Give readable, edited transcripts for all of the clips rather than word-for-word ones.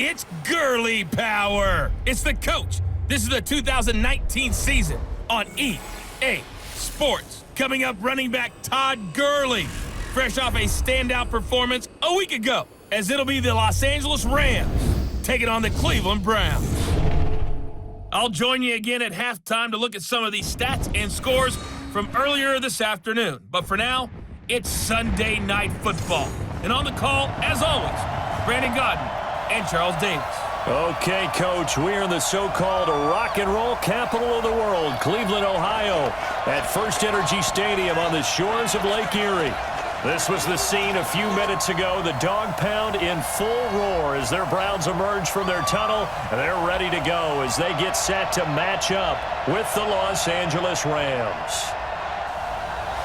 It's Gurley power. It's the coach. This is the 2019 season on EA Sports. Coming up, running back Todd Gurley, fresh off a standout performance a week ago, as it'll be the Los Angeles Rams taking on the Cleveland Browns. I'll join you again at halftime to look at some of these stats and scores from earlier this afternoon. But for now, it's Sunday Night Football. And on the call, as always, Brandon Godden and Charles Davis. Okay, Coach, we're in the so-called rock and roll capital of the world, Cleveland, Ohio, at First Energy Stadium on the shores of Lake Erie. This was the scene a few minutes ago, the dog pound in full roar as their Browns emerge from their tunnel, and they're ready to go as they get set to match up with the Los Angeles Rams.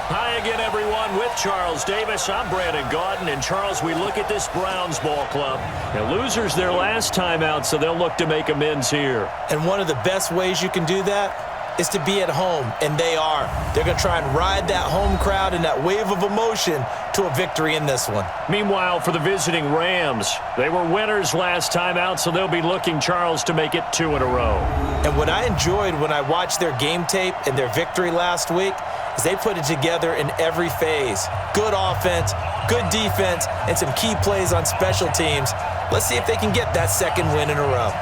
Hi again, everyone, with Charles Davis. I'm Brandon Godden, and Charles, we look at this Browns ball club. Now, losers their last time out, so they'll look to make amends here. And one of the best ways you can do that is to be at home, and they are. They're going to try and ride that home crowd and that wave of emotion to a victory in this one. Meanwhile, for the visiting Rams, they were winners last time out, so they'll be looking, Charles, to make it 2 in a row. And what I enjoyed when I watched their game tape and their victory last week is they put it together in every phase. Good offense, good defense, and some key plays on special teams. Let's see if they can get that second win in a row.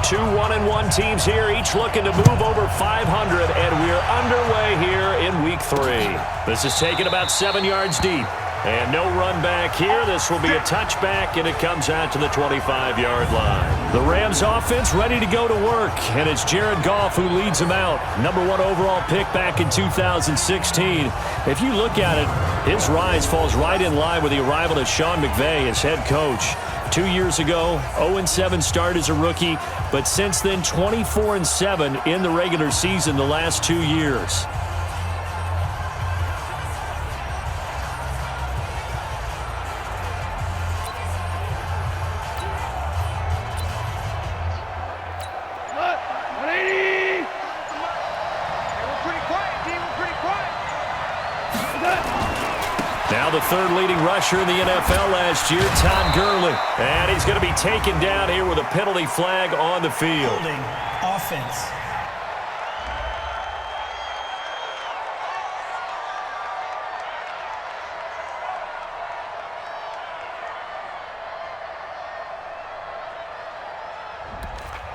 Two 1-1 teams here, each looking to move over 500, and we're underway here in Week 3. This is taken about 7 yards deep, and no run back here. This will be a touchback, and it comes out to the 25-yard line. The Rams offense ready to go to work, and it's Jared Goff who leads them out. Number 1 overall pick back in 2016. If you look at it, his rise falls right in line with the arrival of Sean McVay as head coach. 2 years ago, 0-7 start as a rookie, but since then 24-7 in the regular season the last 2 years. Now the third leading rusher in the NFL last year, Todd Gurley. And he's going to be taken down here with a penalty flag on the field. Holding offense.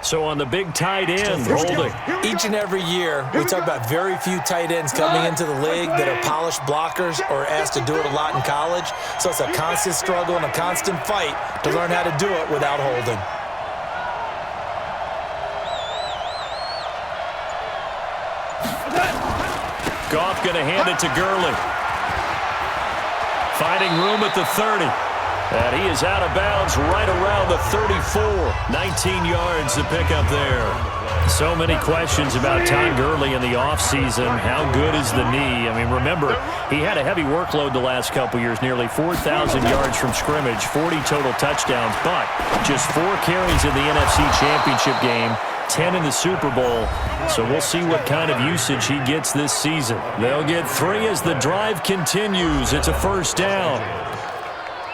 So on the big tight end, holding. Each and every year, we talk about very few tight ends coming into the league that are polished blockers or asked to do it a lot in college. So it's a constant struggle and a constant fight to learn how to do it without holding. Goff going to hand it to Gurley. Finding room at the 30. And he is out of bounds right around the 34. 19 yards to pick up there. So many questions about Todd Gurley in the offseason. How good is the knee? I mean, remember, he had a heavy workload the last couple years, nearly 4,000 yards from scrimmage, 40 total touchdowns, but just 4 carries in the NFC Championship game, 10 in the Super Bowl. So we'll see what kind of usage he gets this season. They'll get 3 as the drive continues. It's a first down.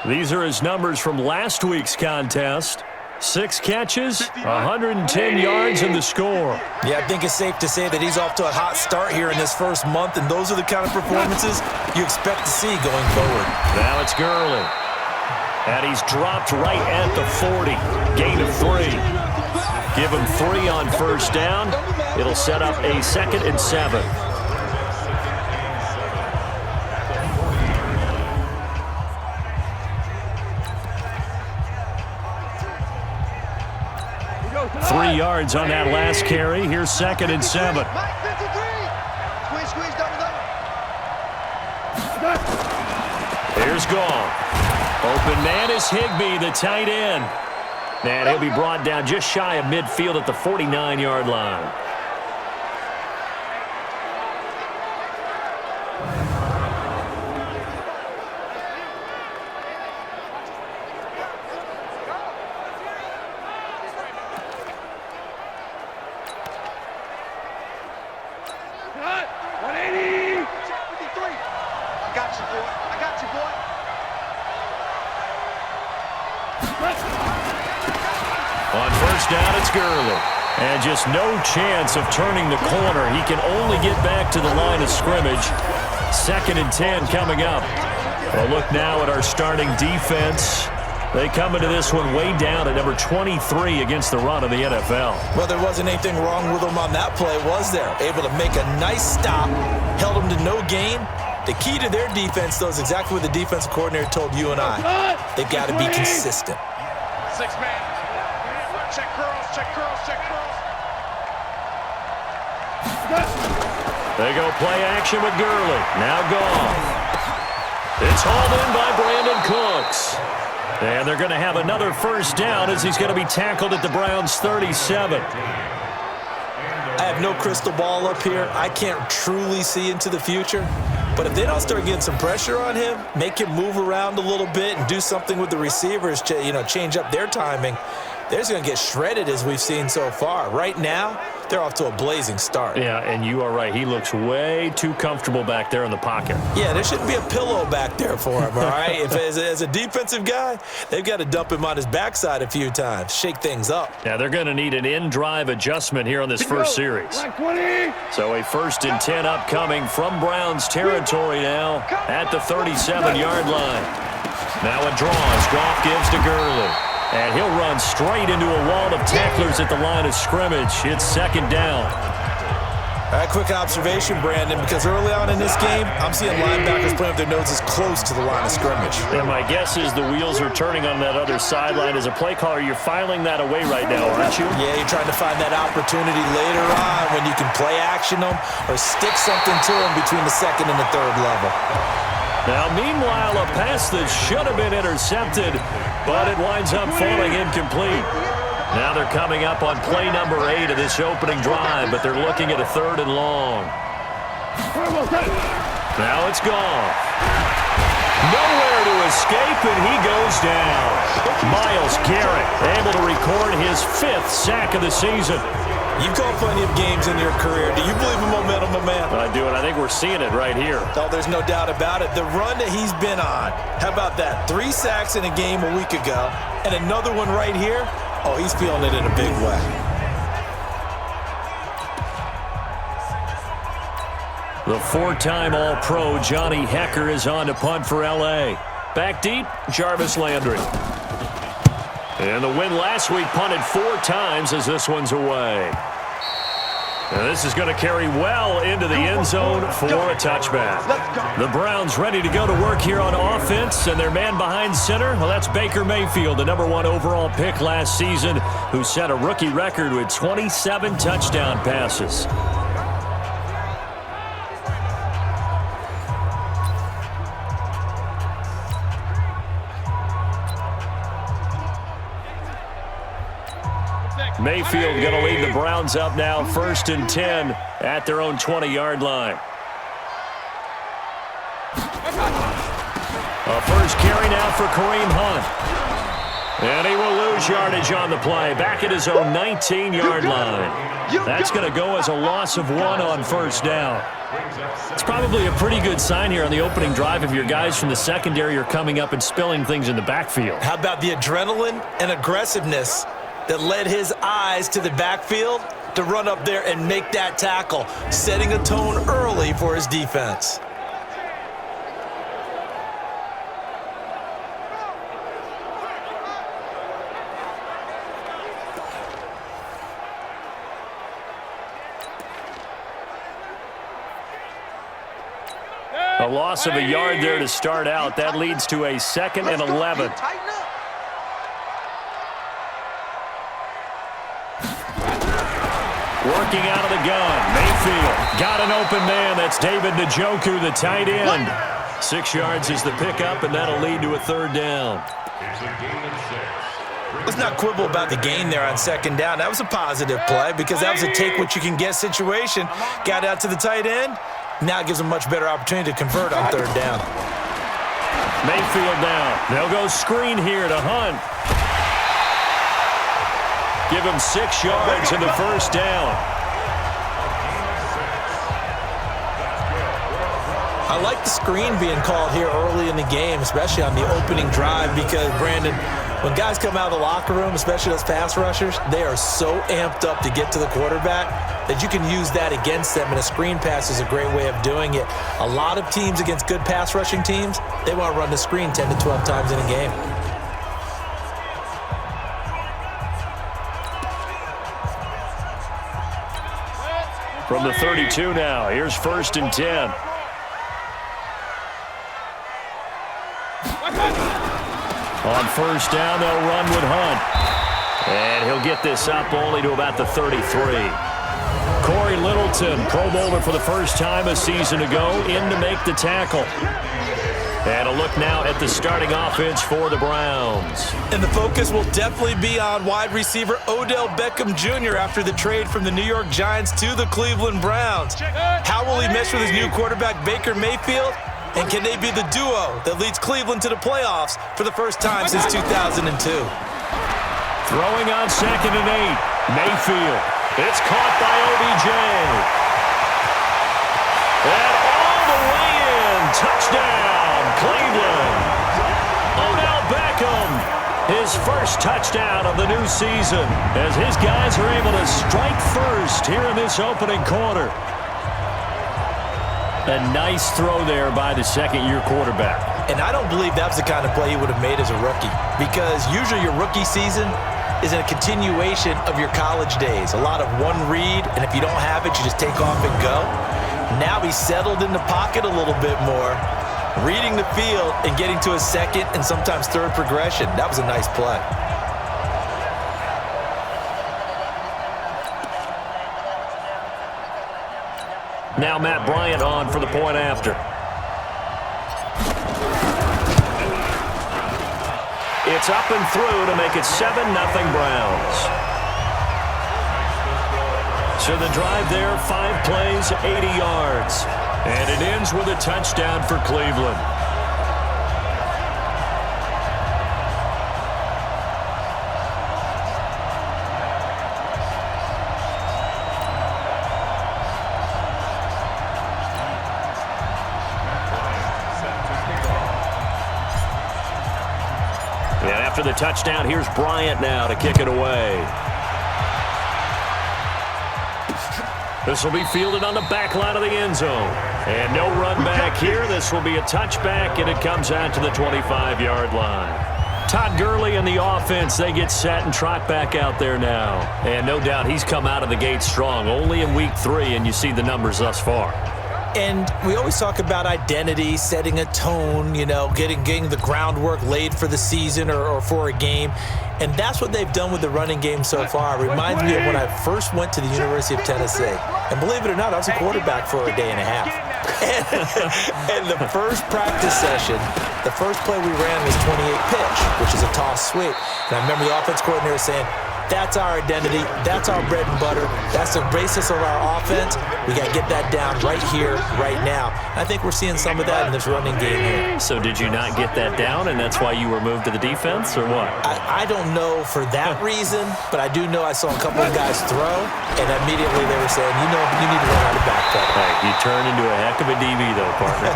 These are his numbers from last week's contest. 6 catches, 110 yards, and the score. Yeah, I think it's safe to say that he's off to a hot start here in this first month, and those are the kind of performances you expect to see going forward. Now it's Gurley. And he's dropped right at the 40. Gain of 3. Give him 3 on first down. It'll set up a 2nd and 7. Three yards on that last carry. Here's 2nd and 7. Here's Goff. Open man is Higbee, the tight end. And he'll be brought down just shy of midfield at the 49-yard line. On first down, it's Gurley. And just no chance of turning the corner. He can only get back to the line of scrimmage. 2nd and 10 coming up. Well, look now at our starting defense. They come into this one way down at number 23 against the run of the NFL. Well, there wasn't anything wrong with them on that play, was there? Able to make a nice stop, held them to no gain. The key to their defense, though, is exactly what the defensive coordinator told you and I. They've got to be consistent. 6-man. Check girls, check girls, check girls. They go play action with Gurley. Now gone. It's hauled in by Brandon Cooks. And they're going to have another first down as he's going to be tackled at the Browns' 37. I have no crystal ball up here. I can't truly see into the future. But if they don't start getting some pressure on him, make him move around a little bit and do something with the receivers, change up their timing, they're just going to get shredded as we've seen so far. Right now, they're off to a blazing start. Yeah, and you are right. He looks way too comfortable back there in the pocket. Yeah, there shouldn't be a pillow back there for him, all right? If as a defensive guy, they've got to dump him on his backside a few times, shake things up. Yeah, they're going to need an in-drive adjustment here on this first series. So a 1st and 10 upcoming from Browns territory now at the 37-yard line. Now it draws. Goff gives to Gurley. And he'll run straight into a wall of tacklers at the line of scrimmage. It's 2nd down. All right, quick observation, Brandon, because early on in this game, I'm seeing linebackers playing with their noses close to the line of scrimmage. And my guess is the wheels are turning on that other sideline. As a play caller, you're filing that away right now, aren't you? Yeah, you're trying to find that opportunity later on when you can play action them or stick something to them between the 2nd and the 3rd level. Now, meanwhile, a pass that should have been intercepted, but it winds up falling incomplete. Now they're coming up on play number 8 of this opening drive, but they're looking at a 3rd and long. Now it's gone. Nowhere to escape, and he goes down. Myles Garrett able to record his 5th sack of the season. You've called plenty of games in your career. Do you believe in momentum, my man? I do, and I think we're seeing it right here. Oh, there's no doubt about it. The run that he's been on, how about that? 3 sacks in a game a week ago, and another one right here. Oh, he's feeling it in a big way. The 4-time All-Pro Johnny Hekker is on to punt for L.A. Back deep, Jarvis Landry. And the win last week punted 4 times as this one's away. And this is going to carry well into the end zone for a touchback. The Browns ready to go to work here on offense, and their man behind center, well, that's Baker Mayfield, the number 1 overall pick last season, who set a rookie record with 27 touchdown passes. Mayfield going to lead the Browns up now, 1st and 10 at their own 20-yard line. A first carry now for Kareem Hunt. And he will lose yardage on the play, back at his own 19-yard line. That's going to go as a loss of 1 on 1st down. It's probably a pretty good sign here on the opening drive if your guys from the secondary are coming up and spilling things in the backfield. How about the adrenaline and aggressiveness that led his eyes to the backfield to run up there and make that tackle, setting a tone early for his defense. A loss of a yard there to start out. That leads to a 2nd and 11. Working out of the gun, Mayfield got an open man. That's David Njoku, the tight end. 6 yards is the pickup, and that'll lead to a 3rd down. Let's not quibble about the gain there on 2nd down. That was a positive play because that was a take-what-you-can-get situation. Got out to the tight end. Now it gives them a much better opportunity to convert on 3rd down. Mayfield down. They'll go screen here to Hunt. Give him 6 yards in the 1st down. I like the screen being called here early in the game, especially on the opening drive, because, Brandon, When guys come out of the locker room, especially those pass rushers, they are so amped up to get to the quarterback that you can use that against them, and a screen pass is a great way of doing it. A lot of teams against good pass rushing teams, they want to run the screen 10 to 12 times in a game. From the 32 now, here's 1st and 10. On 1st down, they'll run with Hunt. And he'll get this up only to about the 33. Corey Littleton, Pro Bowler for the first time a season ago, in to make the tackle. And a look now at the starting offense for the Browns. And the focus will definitely be on wide receiver Odell Beckham Jr. after the trade from the New York Giants to the Cleveland Browns. How will he mesh with his new quarterback, Baker Mayfield? And can they be the duo that leads Cleveland to the playoffs for the first time since 2002? Throwing on 2nd and 8. Mayfield. It's caught by OBJ. And all the way in. Touchdown, Cleveland. Odell Beckham. His first touchdown of the new season as his guys are able to strike first here in this opening quarter. A nice throw there by the second-year quarterback. And I don't believe that was the kind of play he would have made as a rookie, because usually your rookie season is a continuation of your college days. A lot of one read, and if you don't have it, you just take off and go. Now he's settled in the pocket a little bit more, reading the field and getting to a second and sometimes third progression. That was a nice play. Now Matt Bryant on for the point after. It's up and through to make it 7-0 Browns. So the drive there, 5 plays, 80 yards. And it ends with a touchdown for Cleveland. After the touchdown, here's Bryant now to kick it away. This will be fielded on the back line of the end zone. And no run back here. This will be a touchback, and it comes out to the 25-yard line. Todd Gurley and the offense, they get set and trot back out there now. And no doubt he's come out of the gate strong, only in week 3, and you see the numbers thus far. And we always talk about identity, setting a tone, you know, getting the groundwork laid for the season or for a game. And that's what they've done with the running game so far. It reminds me of when I first went to the University of Tennessee. And believe it or not, I was a quarterback for a day and a half. And the first practice session, the first play we ran was 28 pitch, which is a toss sweep. And I remember the offense coordinator saying, that's our identity. That's our bread and butter. That's the basis of our offense. We got to get that down right here, right now. I think we're seeing some of that in this running game here. So did you not get that down, and that's why you were moved to the defense, or what? I don't know for that reason, but I do know I saw a couple of guys throw, and immediately they were saying, you know, you need to learn how to back pedal. Hey, you turn into a heck of a DB, though, partner.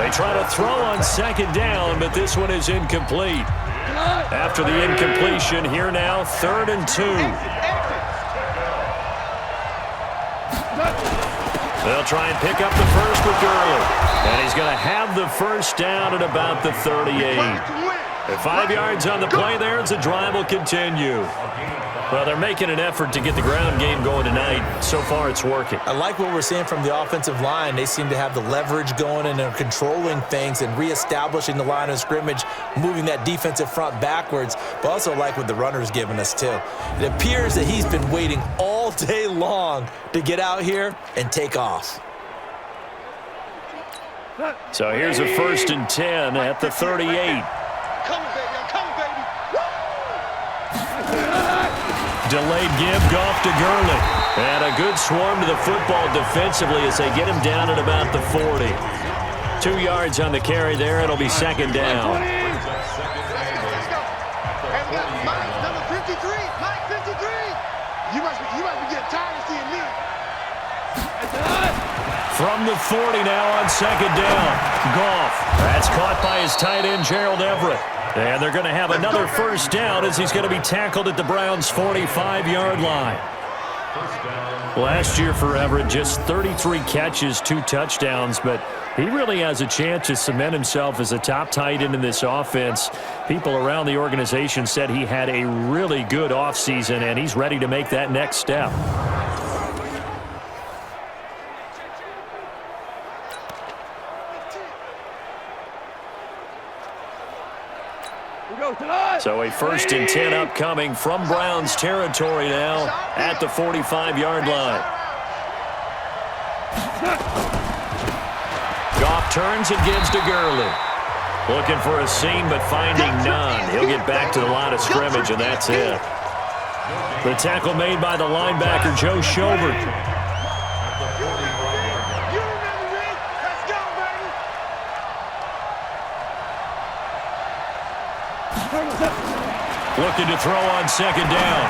They try to throw on 2nd down, but this one is incomplete. After the incompletion, here now, 3rd and 2. They'll try and pick up the first with Gurley. And he's going to have the first down at about the 38. At 5 yards on the play there, as the drive will continue. Well, they're making an effort to get the ground game going tonight. So far, it's working. I like what we're seeing from the offensive line. They seem to have the leverage going, and they're controlling things and reestablishing the line of scrimmage, moving that defensive front backwards, but also like what the runner's giving us, too. It appears that he's been waiting all day long to get out here and take off. So here's a 1st and 10 at the 38. Delayed give, Goff to Gurley. And a good swarm to the football defensively as they get him down at about the 40. 2 yards on the carry there. It'll be 2nd down. Mike, number 53. Mike, 53. You must be getting tired of seeing me. From the 40 now on second down. Goff. That's caught by his tight end, Gerald Everett. And they're going to have another first down as he's going to be tackled at the Browns' 45-yard line. Last year for Everett, just 33 catches, 2 touchdowns, but he really has a chance to cement himself as a top tight end in this offense. People around the organization said he had a really good offseason, and he's ready to make that next step. So a 1st and 10 upcoming from Browns territory now at the 45-yard line. Goff turns and gives to Gurley. Looking for a seam but finding none. He'll get back to the line of scrimmage, and that's it. The tackle made by the linebacker, Joe Schobert. Looking to throw on second down.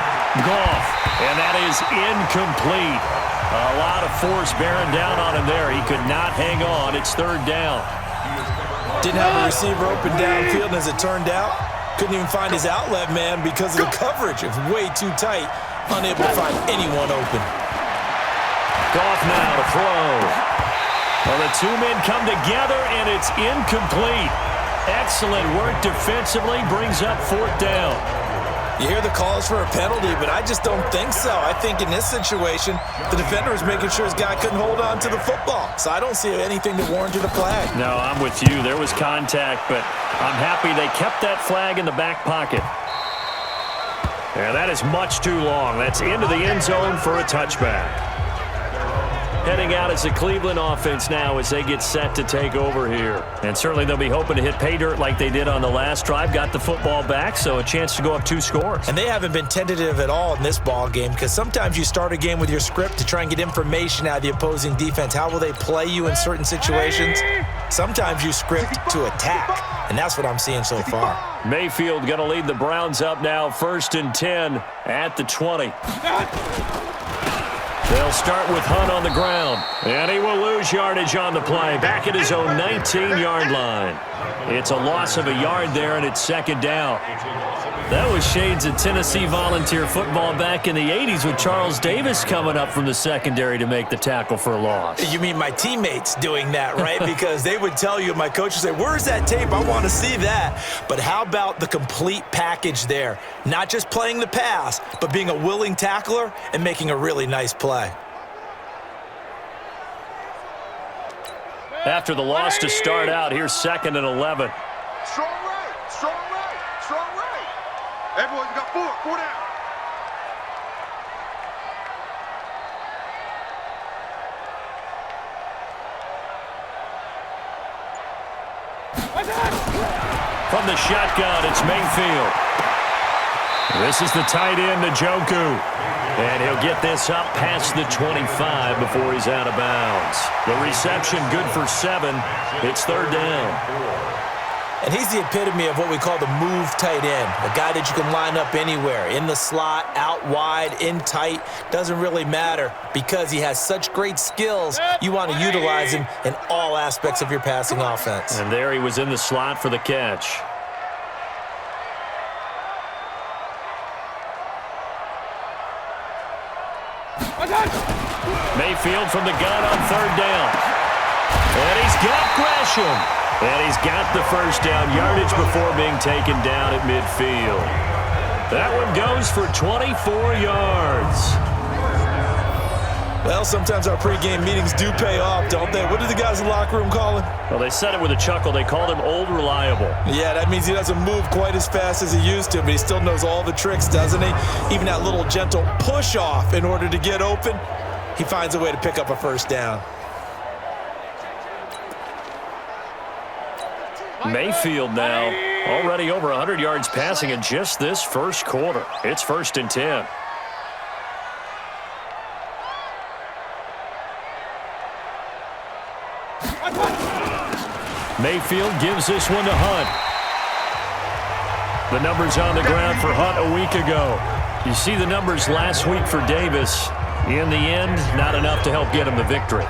Goff, and that is incomplete. A lot of force bearing down on him there. He could not hang on. It's 3rd down. Didn't have a receiver open downfield, and as it turned out, couldn't even find his outlet man because of the coverage. It was way too tight, unable to find anyone open. Goff now to throw. Well, the 2 men come together, and it's incomplete. Excellent work defensively, brings up 4th down. You hear the calls for a penalty, but I just don't think so. I think in this situation, the defender was making sure his guy couldn't hold on to the football. So I don't see anything that warranted a flag. No, I'm with you. There was contact, but I'm happy they kept that flag in the back pocket. Yeah, that is much too long. That's into the end zone for a touchback. Heading out as the Cleveland offense now as they get set to take over here. And certainly they'll be hoping to hit pay dirt like they did on the last drive. Got the football back, so a chance to go up 2 scores. And they haven't been tentative at all in this ball game because sometimes you start a game with your script to try and get information out of the opposing defense. How will they play you in certain situations? Sometimes you script to attack, and that's what I'm seeing so far. Mayfield going to lead the Browns up now, 1st and 10 at the 20. They'll start with Hunt on the ground, and he will lose yardage on the play, back at his own 19-yard line. It's a loss of a yard there, and it's 2nd down. That was shades of Tennessee volunteer football back in the 80s with Charles Davis coming up from the secondary to make the tackle for a loss. You mean my teammates doing that, right? Because they would tell you, my coach would say, where's that tape? I want to see that. But how about the complete package there? Not just playing the pass, but being a willing tackler and making a really nice play. After the loss to start out, here's 2nd and 11. Strong right, strong right, strong right. Everyone, you got 4 down. From the shotgun, it's Mayfield. This is the tight end, Njoku. And he'll get this up past the 25 before he's out of bounds. The reception good for 7. It's 3rd down. And he's the epitome of what we call the move tight end, a guy that you can line up anywhere, in the slot, out wide, in tight, doesn't really matter because he has such great skills. You want to utilize him in all aspects of your passing offense. And there he was in the slot for the catch. Mayfield from the gun on 3rd down. And he's got Gresham. And he's got the first down yardage before being taken down at midfield. That one goes for 24 yards. Well, sometimes our pregame meetings do pay off, don't they? What do the guys in the locker room call him? Well, they said it with a chuckle. They called him Old Reliable. Yeah, that means he doesn't move quite as fast as he used to, but he still knows all the tricks, doesn't he? Even that little gentle push-off in order to get open, he finds a way to pick up a first down. Mayfield now already over 100 yards passing in just this first quarter. It's 1st and 10. Mayfield gives this one to Hunt. The numbers on the ground for Hunt a week ago. You see the numbers last week for Davis. In the end, not enough to help get him the victory.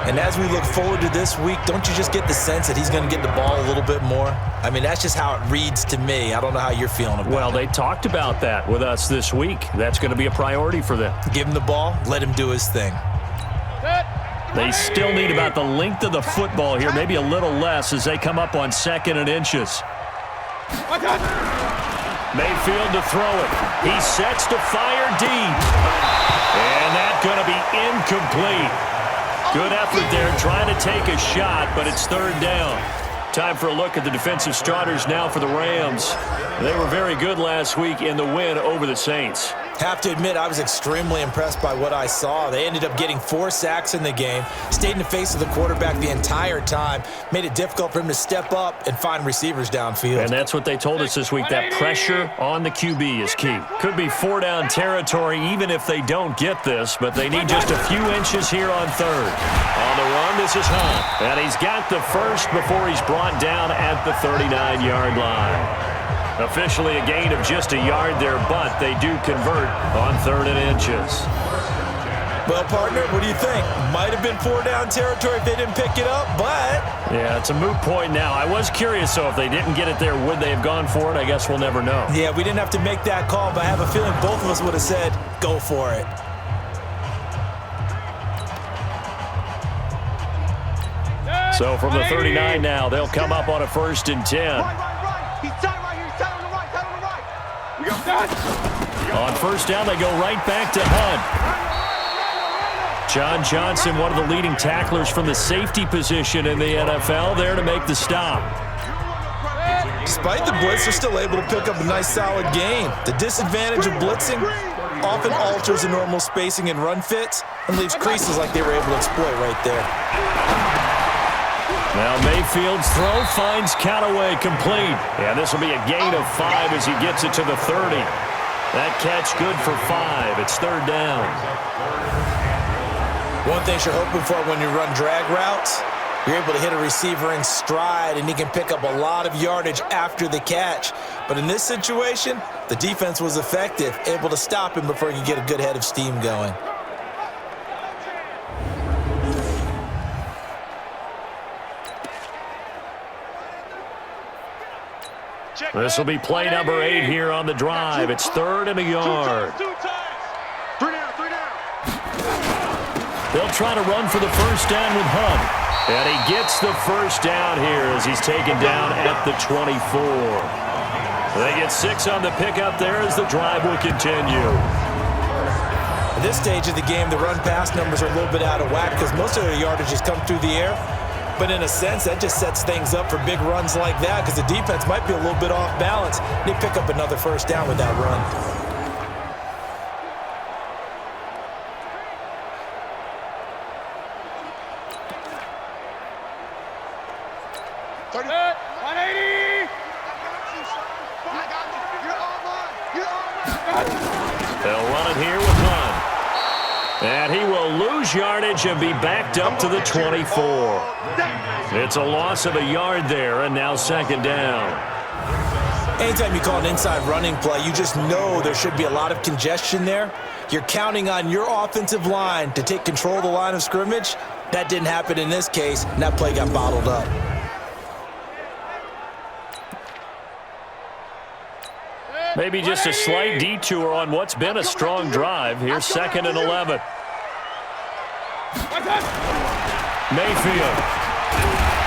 And as we look forward to this week, don't you just get the sense that he's going to get the ball a little bit more? I mean, that's just how it reads to me. I don't know how you're feeling about it. Well, they talked about that with us this week. That's going to be a priority for them. Give him the ball, let him do his thing. They still need about the length of the football here, maybe a little less as they come up on 2nd and inches. Mayfield to throw it. He sets to fire deep. And that's going to be incomplete. Good effort there trying to take a shot, but it's 3rd down. Time for a look at the defensive starters now for the Rams. They were very good last week in the win over the Saints. Have to admit, I was extremely impressed by what I saw. They ended up getting 4 sacks in the game, stayed in the face of the quarterback the entire time, made it difficult for him to step up and find receivers downfield. And that's what they told us this week, that pressure on the QB is key. Could be 4-down territory even if they don't get this, but they need just a few inches here on 3rd. On the run, this is Hunt. And he's got the first before he's brought down at the 39-yard line. Officially a gain of just a yard there, but they do convert on 3rd and inches. Well, partner, what do you think? Might have been 4-down territory if they didn't pick it up, but... Yeah, it's a moot point now. I was curious, so if they didn't get it there, would they have gone for it? I guess we'll never know. Yeah, we didn't have to make that call, but I have a feeling both of us would have said, go for it. So from the 39 now, they'll come up on a 1st and 10. On 1st down, they go right back to Hunt. John Johnson, one of the leading tacklers from the safety position in the NFL, there to make the stop. Despite the blitz, they're still able to pick up a nice, solid gain. The disadvantage of blitzing often alters the normal spacing and run fits and leaves creases like they were able to exploit right there. Now Mayfield's throw finds Callaway complete. Yeah, this will be a gain of 5 as he gets it to the 30. That catch good for 5. It's 3rd down. One thing you're hoping for when you run drag routes, you're able to hit a receiver in stride and he can pick up a lot of yardage after the catch. But in this situation, the defense was effective, able to stop him before he could get a good head of steam going. This will be play number 8 here on the drive. It's 3rd and a yard. They'll try to run for the 1st down with Hunt. And he gets the 1st down here as he's taken down at the 24. They get 6 on the pickup there as the drive will continue. At this stage of the game, the run-pass numbers are a little bit out of whack because most of their yardage has come through the air. But in a sense, that just sets things up for big runs like that because the defense might be a little bit off balance. They pick up another 1st down with that run. They'll run it here with Hunt. And he will lose yardage and be backed up to the 24. It's a loss of a yard there, and now 2nd down. Anytime you call an inside running play, you just know there should be a lot of congestion there. You're counting on your offensive line to take control of the line of scrimmage. That didn't happen in this case, and that play got bottled up. Maybe just a slight detour on what's been a strong drive. Here's 2nd and 11. Mayfield.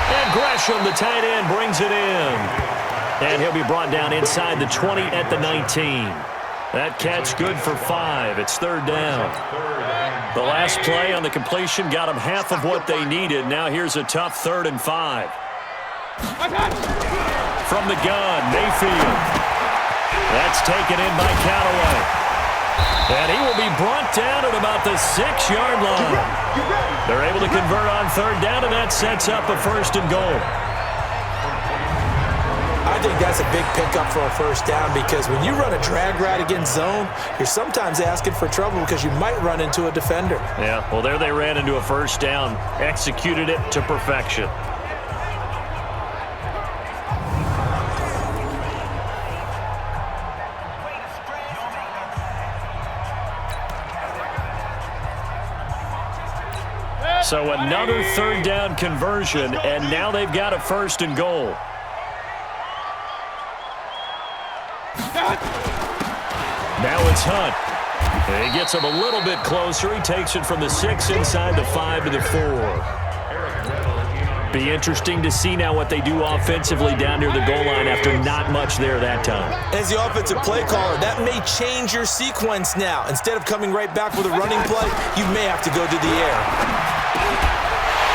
And Gresham, the tight end, brings it in. And he'll be brought down inside the 20 at the 19. That catch good for 5. It's 3rd down. The last play on the completion got them half of what they needed. Now here's a tough 3rd and 5. From the gun, Mayfield. That's taken in by Callaway. And he will be brought down at about the 6-yard line. They're able to convert on 3rd down, and that sets up a 1st and goal. I think that's a big pickup for a 1st down because when you run a drag route against zone, you're sometimes asking for trouble because you might run into a defender. Yeah, well, there they ran into a 1st down, executed it to perfection. So another third down conversion, and now they've got a 1st and goal. Now it's Hunt. He gets him a little bit closer. He takes it from the 6 inside the 5 to the 4. Be interesting to see now what they do offensively down near the goal line after not much there that time. As the offensive play caller, that may change your sequence now. Instead of coming right back with a running play, you may have to go to the air.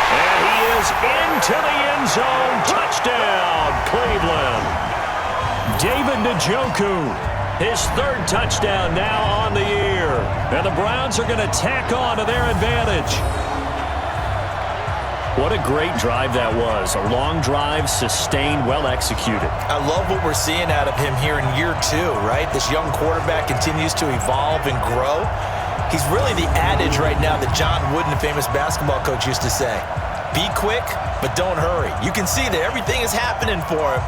And he is into the end zone. Touchdown, Cleveland. David Njoku, his 3rd touchdown now on the year. And the Browns are going to tack on to their advantage. What a great drive that was. A long drive, sustained, well executed. I love what we're seeing out of him here in year 2, right? This young quarterback continues to evolve and grow. He's really the adage right now that John Wooden, the famous basketball coach, used to say. Be quick, but don't hurry. You can see that everything is happening for him,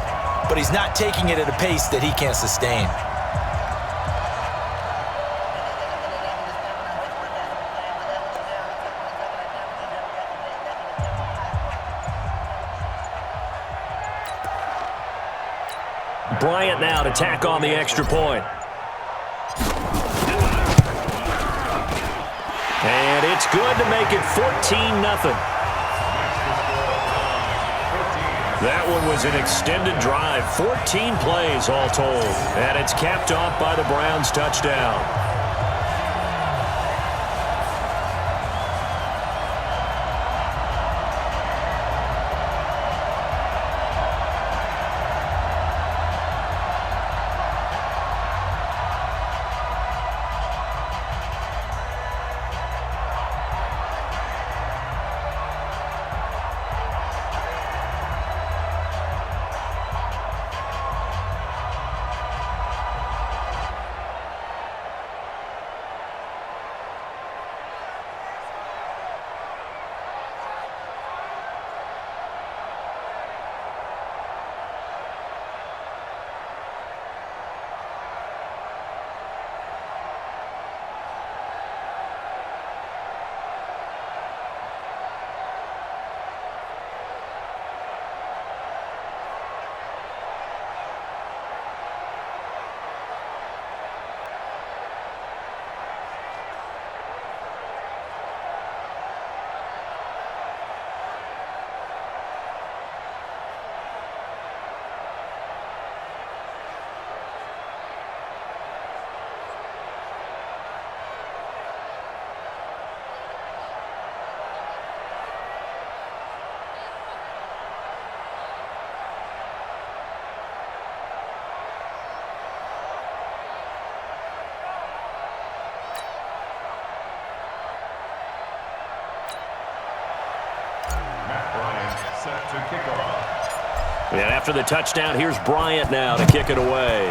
but he's not taking it at a pace that he can't sustain. Bryant now to tack on the extra point. And it's good to make it 14-0. That one was an extended drive, 14 plays all told. And it's capped off by the Browns' touchdown. And after the touchdown, here's Bryant now to kick it away.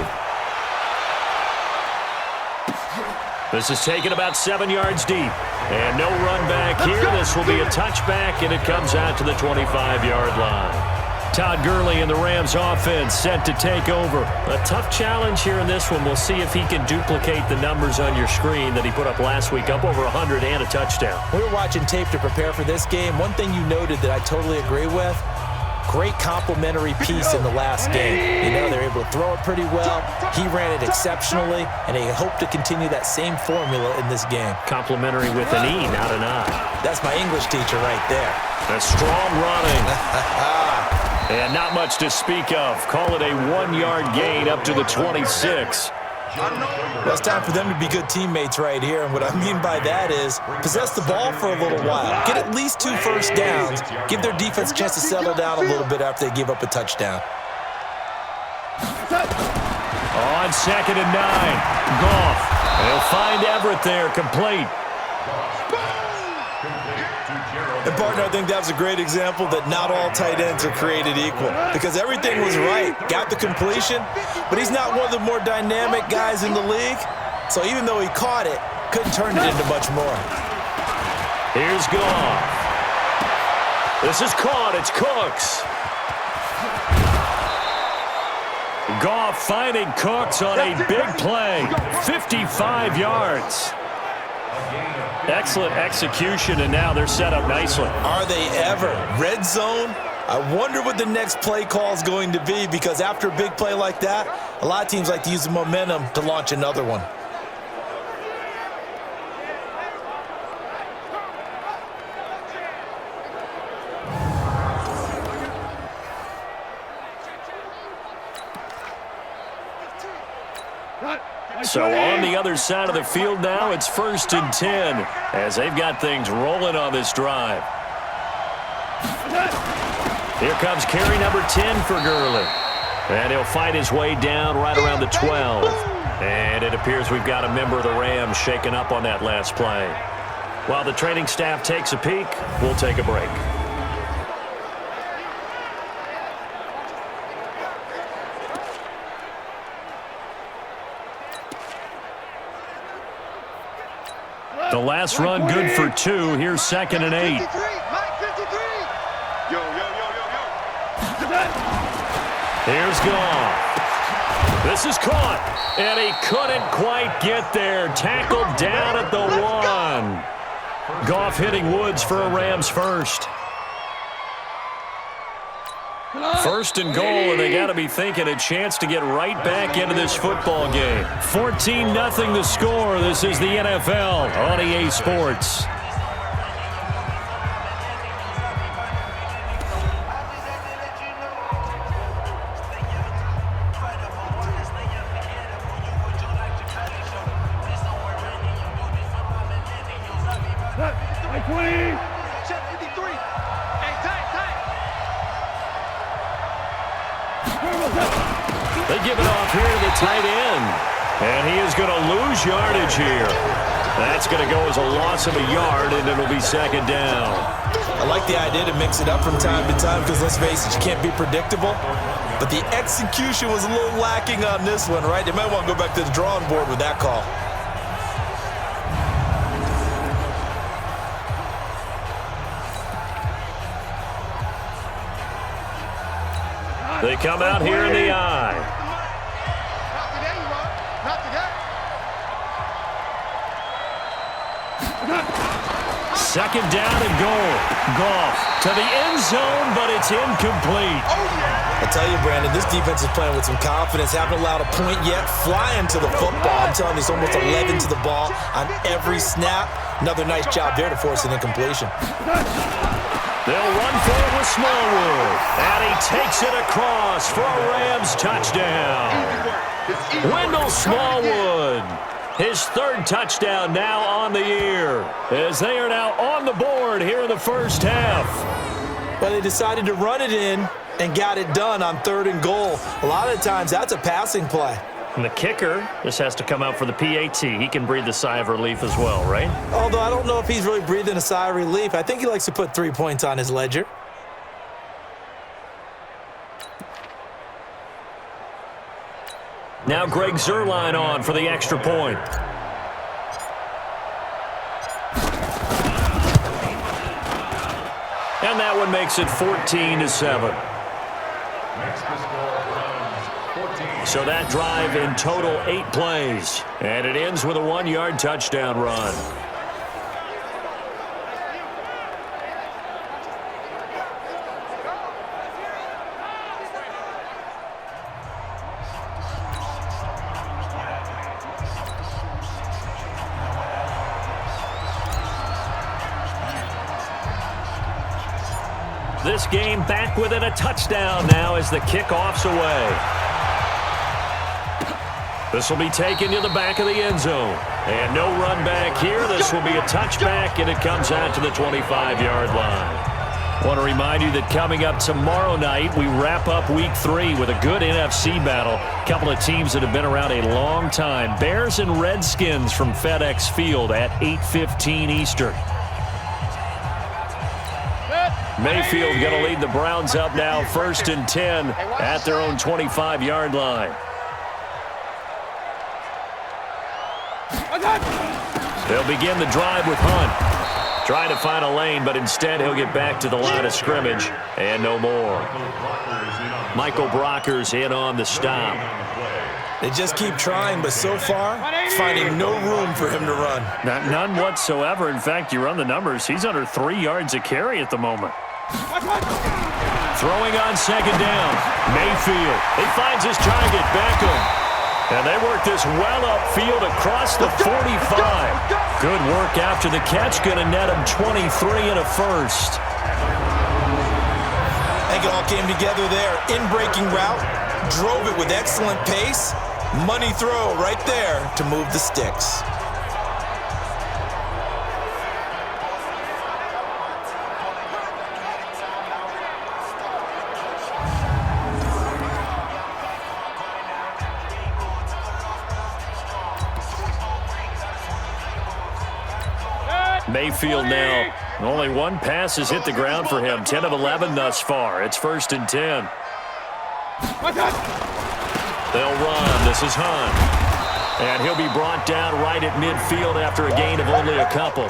This is taken about 7 yards deep. And no run back here. This will be a touchback, and it comes out to the 25-yard line. Todd Gurley and the Rams offense set to take over. A tough challenge here in this one. We'll see if he can duplicate the numbers on your screen that he put up last week, up over 100 and a touchdown. We were watching tape to prepare for this game. One thing you noted that I totally agree with, great complimentary piece in the last game. You know, they're able to throw it pretty well. He ran it exceptionally, and they hope to continue that same formula in this game. Complimentary with an E, not an I. That's my English teacher right there. A strong running. And not much to speak of. Call it a 1-yard gain up to the 26. Well, it's time for them to be good teammates right here. And what I mean by that is possess the ball for a little while. Get at least 2 first downs. Give their defense a chance to settle down a little bit after they give up a touchdown. On 2nd and 9. Goff. He'll find Everett there, complete. And, partner, I think that was a great example that not all tight ends are created equal because everything was right. Got the completion, but he's not one of the more dynamic guys in the league. So even though he caught it, couldn't turn it into much more. Here's Goff. This is caught. It's Cooks. Goff finding Cooks on a big play. 55 yards. Excellent execution, and now they're set up nicely. Are they ever? Red zone? I wonder what the next play call is going to be, because after a big play like that, a lot of teams like to use the momentum to launch another one. So on the other side of the field now, it's 1st and 10 as they've got things rolling on this drive. Here comes carry number 10 for Gurley. And he'll fight his way down right around the 12. And it appears we've got a member of the Rams shaken up on that last play. While the training staff takes a peek, we'll take a break. The last run good for 2. Here's 2nd and 8. Here's Goff. This is caught, and he couldn't quite get there. Tackled down at the 1. Goff hitting Woods for a Rams first. 1st and goal, and they got to be thinking a chance to get right back into this football game. 14-0 the score. This is the NFL on EA Sports. They give it off here to the tight end. And he is going to lose yardage here. That's going to go as a loss of a yard, and it'll be 2nd down. I like the idea to mix it up from time to time because, let's face it, you can't be predictable. But the execution was a little lacking on this one, right? They might want to go back to the drawing board with that call. They come out here in the eye. Second down and goal. Goff to the end zone, but it's incomplete. I tell you, Brandon, this defense is playing with some confidence. Haven't allowed a point yet. Flying to the football. I'm telling you, it's almost 11 to the ball on every snap. Another nice job there to force an incompletion. They'll run for it with Smallwood. And he takes it across for a Rams touchdown. Wendell Smallwood. His 3rd touchdown now on the year, as they are now on the board here in the first half. Well, they decided to run it in and got it done on 3rd and goal. A lot of times, that's a passing play. And the kicker just has to come out for the PAT. He can breathe a sigh of relief as well, right? Although I don't know if he's really breathing a sigh of relief. I think he likes to put 3 points on his ledger. Now Greg Zuerlein on for the extra point. And that one makes it 14-7. So that drive in total 8 plays. And it ends with a 1-yard touchdown run. This game back within a touchdown now as the kickoff's away. This will be taken to the back of the end zone. And no run back here. This will be a touchback, and it comes out to the 25-yard line. I want to remind you that coming up tomorrow night, we wrap up Week 3 with a good NFC battle. A couple of teams that have been around a long time. Bears and Redskins from FedEx Field at 8:15 Eastern. Mayfield going to lead the Browns up now, 1st and 10 at their own 25-yard line. They'll begin the drive with Hunt. Trying to find a lane, but instead he'll get back to the line of scrimmage and no more. Michael Brocker's in on the stop. They just keep trying, but so far, finding no room for him to run. None whatsoever. In fact, you run the numbers. He's under 3 yards a carry at the moment. Throwing on second down. Mayfield. He finds his target, Beckham. And they work this well upfield across the 45. Good work after the catch. Going to net him 23 and a first. I think it all came together there. In-breaking route. Drove it with excellent pace. Money throw right there to move the sticks. Mayfield now. Only one pass has hit the ground for him. 10 of 11 thus far. It's 1st and 10. They'll run. This is Hunt. And he'll be brought down right at midfield after a gain of only a couple.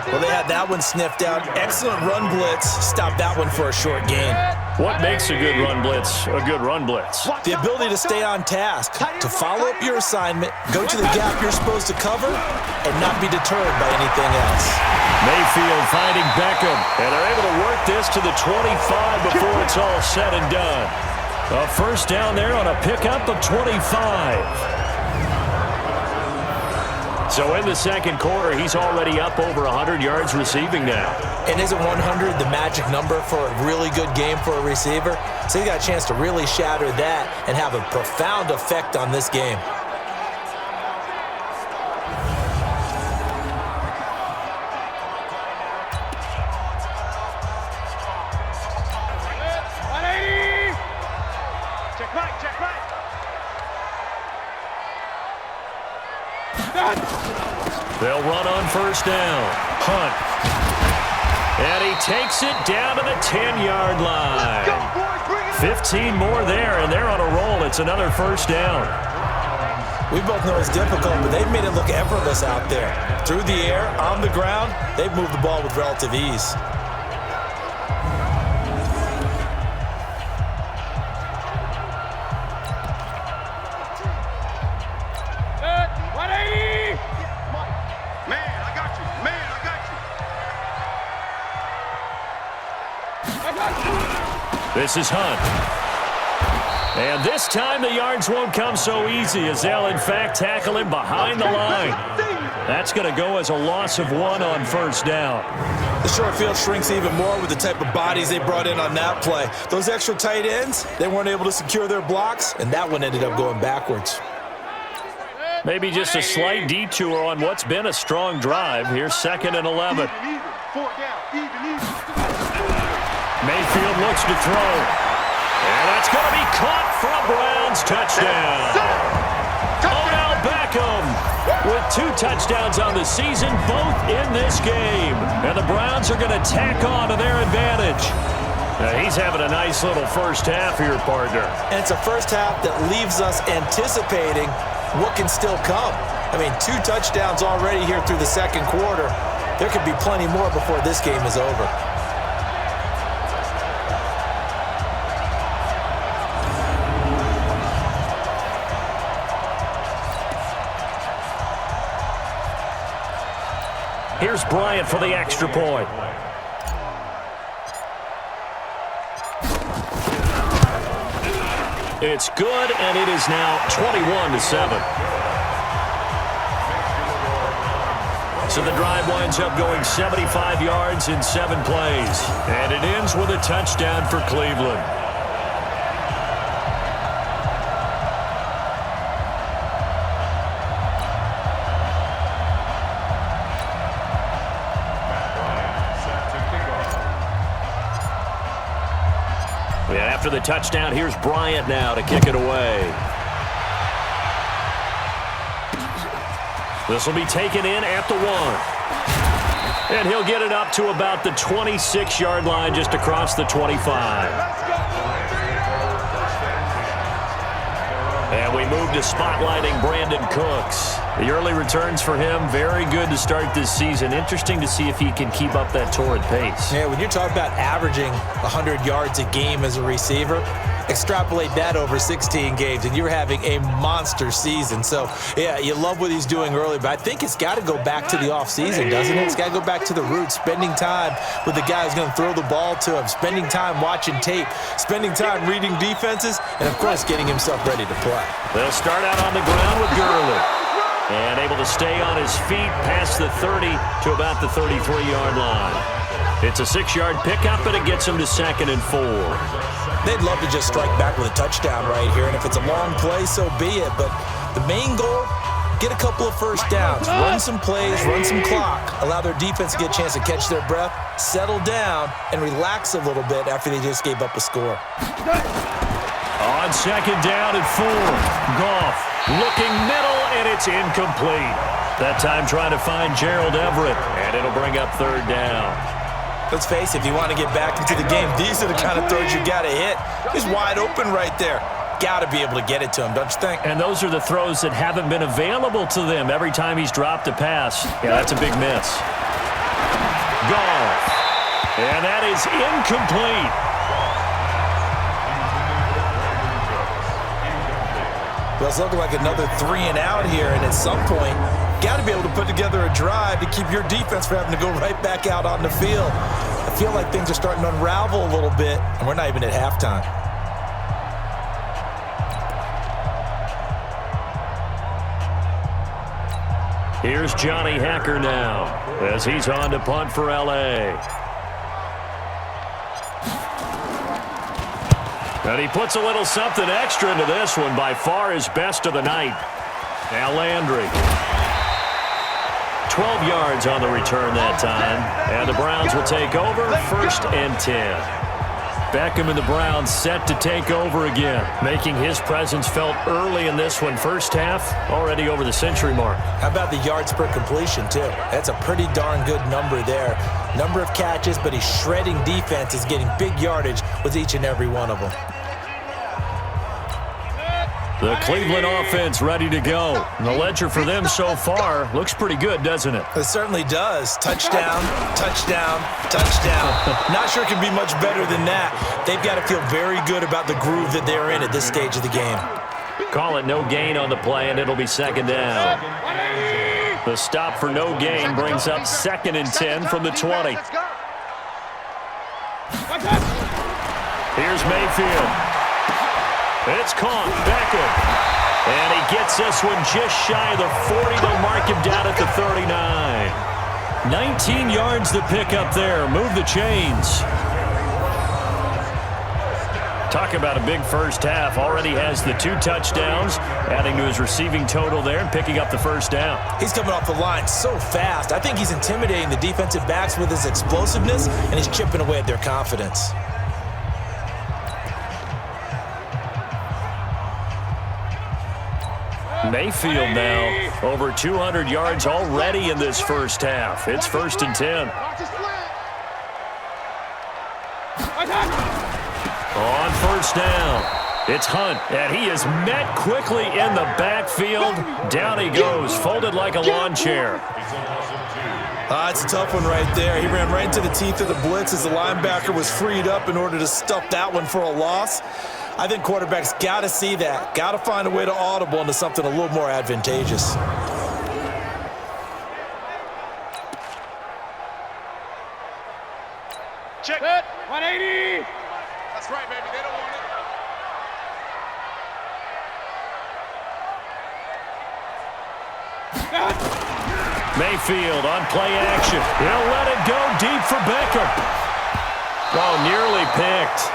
Well, they had that one sniffed out. Excellent run blitz. Stopped that one for a short gain. What makes a good run blitz a good run blitz? The ability to stay on task, to follow up your assignment, go to the gap you're supposed to cover, and not be deterred by anything else. Mayfield finding Beckham, and they're able to work this to the 25 before it's all said and done. A first down there on a pickup of 25. So in the second quarter, he's already up over 100 yards receiving now. And isn't 100 the magic number for a really good game for a receiver? So he got a chance to really shatter that and have a profound effect on this game. They'll run on first down. Hunt. And he takes it down to the 10-yard line. 15 more there, and they're on a roll. It's another first down. We both know it's difficult, but they've made it look effortless out there. Through the air, on the ground, they've moved the ball with relative ease. This is Hunt. And this time the yards won't come so easy as they'll, in fact, tackle him behind the line. That's going to go as a loss of 1 on first down. The short field shrinks even more with the type of bodies they brought in on that play. Those extra tight ends, they weren't able to secure their blocks, and that one ended up going backwards. Maybe just a slight detour on what's been a strong drive. Here's 2nd and 11. Mayfield looks to throw. And that's going to be caught for a Browns touchdown. Odell Beckham with 2 touchdowns on the season, both in this game. And the Browns are going to tack on to their advantage. Now, he's having a nice little first half here, partner. And it's a first half that leaves us anticipating what can still come. I mean, 2 touchdowns already here through the second quarter. There could be plenty more before this game is over. Here's Bryant for the extra point. It's good, and it is now 21-7. So the drive winds up going 75 yards in 7 plays. And it ends with a touchdown for Cleveland. After the touchdown, here's Bryant now to kick it away. This will be taken in at the 1. And he'll get it up to about the 26-yard line just across the 25. And we move to spotlighting Brandon Cooks. The early returns for him, very good to start this season. Interesting to see if he can keep up that torrid pace. Yeah, when you're talking about averaging 100 yards a game as a receiver, Extrapolate that over 16 games, and you're having a monster season. So, yeah, you love what he's doing early, but I think it's got to go back to the offseason, doesn't it? It's got to go back to the roots, spending time with the guy who's going to throw the ball to him, spending time watching tape, spending time reading defenses, and, of course, getting himself ready to play. They'll start out on the ground with Gurley. And able to stay on his feet past the 30 to about the 33-yard line. It's a 6-yard pickup, and it gets him to 2nd and 4. They'd love to just strike back with a touchdown right here, and if it's a long play, so be it. But the main goal, get a couple of first downs, run some plays, run some clock, allow their defense to get a chance to catch their breath, settle down, and relax a little bit after they just gave up a score. On 2nd down and 4, Goff looking middle, and it's incomplete. That time trying to find Gerald Everett, and it'll bring up 3rd down. Let's face it, if you want to get back into the game, these are the kind of throws you got to hit. He's wide open right there. Got to be able to get it to him, don't you think? And those are the throws that haven't been available to them every time he's dropped a pass. Yeah, that's a big miss. Goff. And that is incomplete. Well, it's looking like another 3 and out here, and at some point, got to be able to put together a drive to keep your defense from having to go right back out on the field. I feel like things are starting to unravel a little bit, and we're not even at halftime. Here's Johnny Hacker now as he's on to punt for L.A. And he puts a little something extra into this one, by far his best of the night. Now Landry. 12 yards on the return that time. And the Browns will take over, 1st and 10. Beckham and the Browns set to take over again, making his presence felt early in this one. First half, already over the century mark. How about the yards per completion, too? That's a pretty darn good number there. Number of catches, but he's shredding defenses, getting big yardage with each and every one of them. The Cleveland offense ready to go. And the ledger for them so far looks pretty good, doesn't it? It certainly does. Touchdown, touchdown, touchdown. Not sure it can be much better than that. They've got to feel very good about the groove that they're in at this stage of the game. Call it no gain on the play, and it'll be 2nd down. The stop for no gain brings up 2nd and 10 from the 20. Here's Mayfield. It's caught. Beckham. And he gets this one just shy of the 40. They'll mark him down at the 39. 19 yards to pick up there. Move the chains. Talk about a big first half. Already has the 2 touchdowns, adding to his receiving total there and picking up the 1st down. He's coming off the line so fast. I think he's intimidating the defensive backs with his explosiveness, and he's chipping away at their confidence. Mayfield now over 200 yards already in this first half. It's 1st and 10. On 1st down, it's Hunt, and he is met quickly in the backfield. Down he goes, folded like a lawn chair. It's a tough one right there. He ran right into the teeth of the blitz as the linebacker was freed up in order to stuff that one for a loss. I think quarterbacks got to see that, got to find a way to audible into something a little more advantageous. Check it. 180. That's right, baby. They don't want it. Mayfield on play action. He'll let it go deep for Beckham. Oh, nearly picked.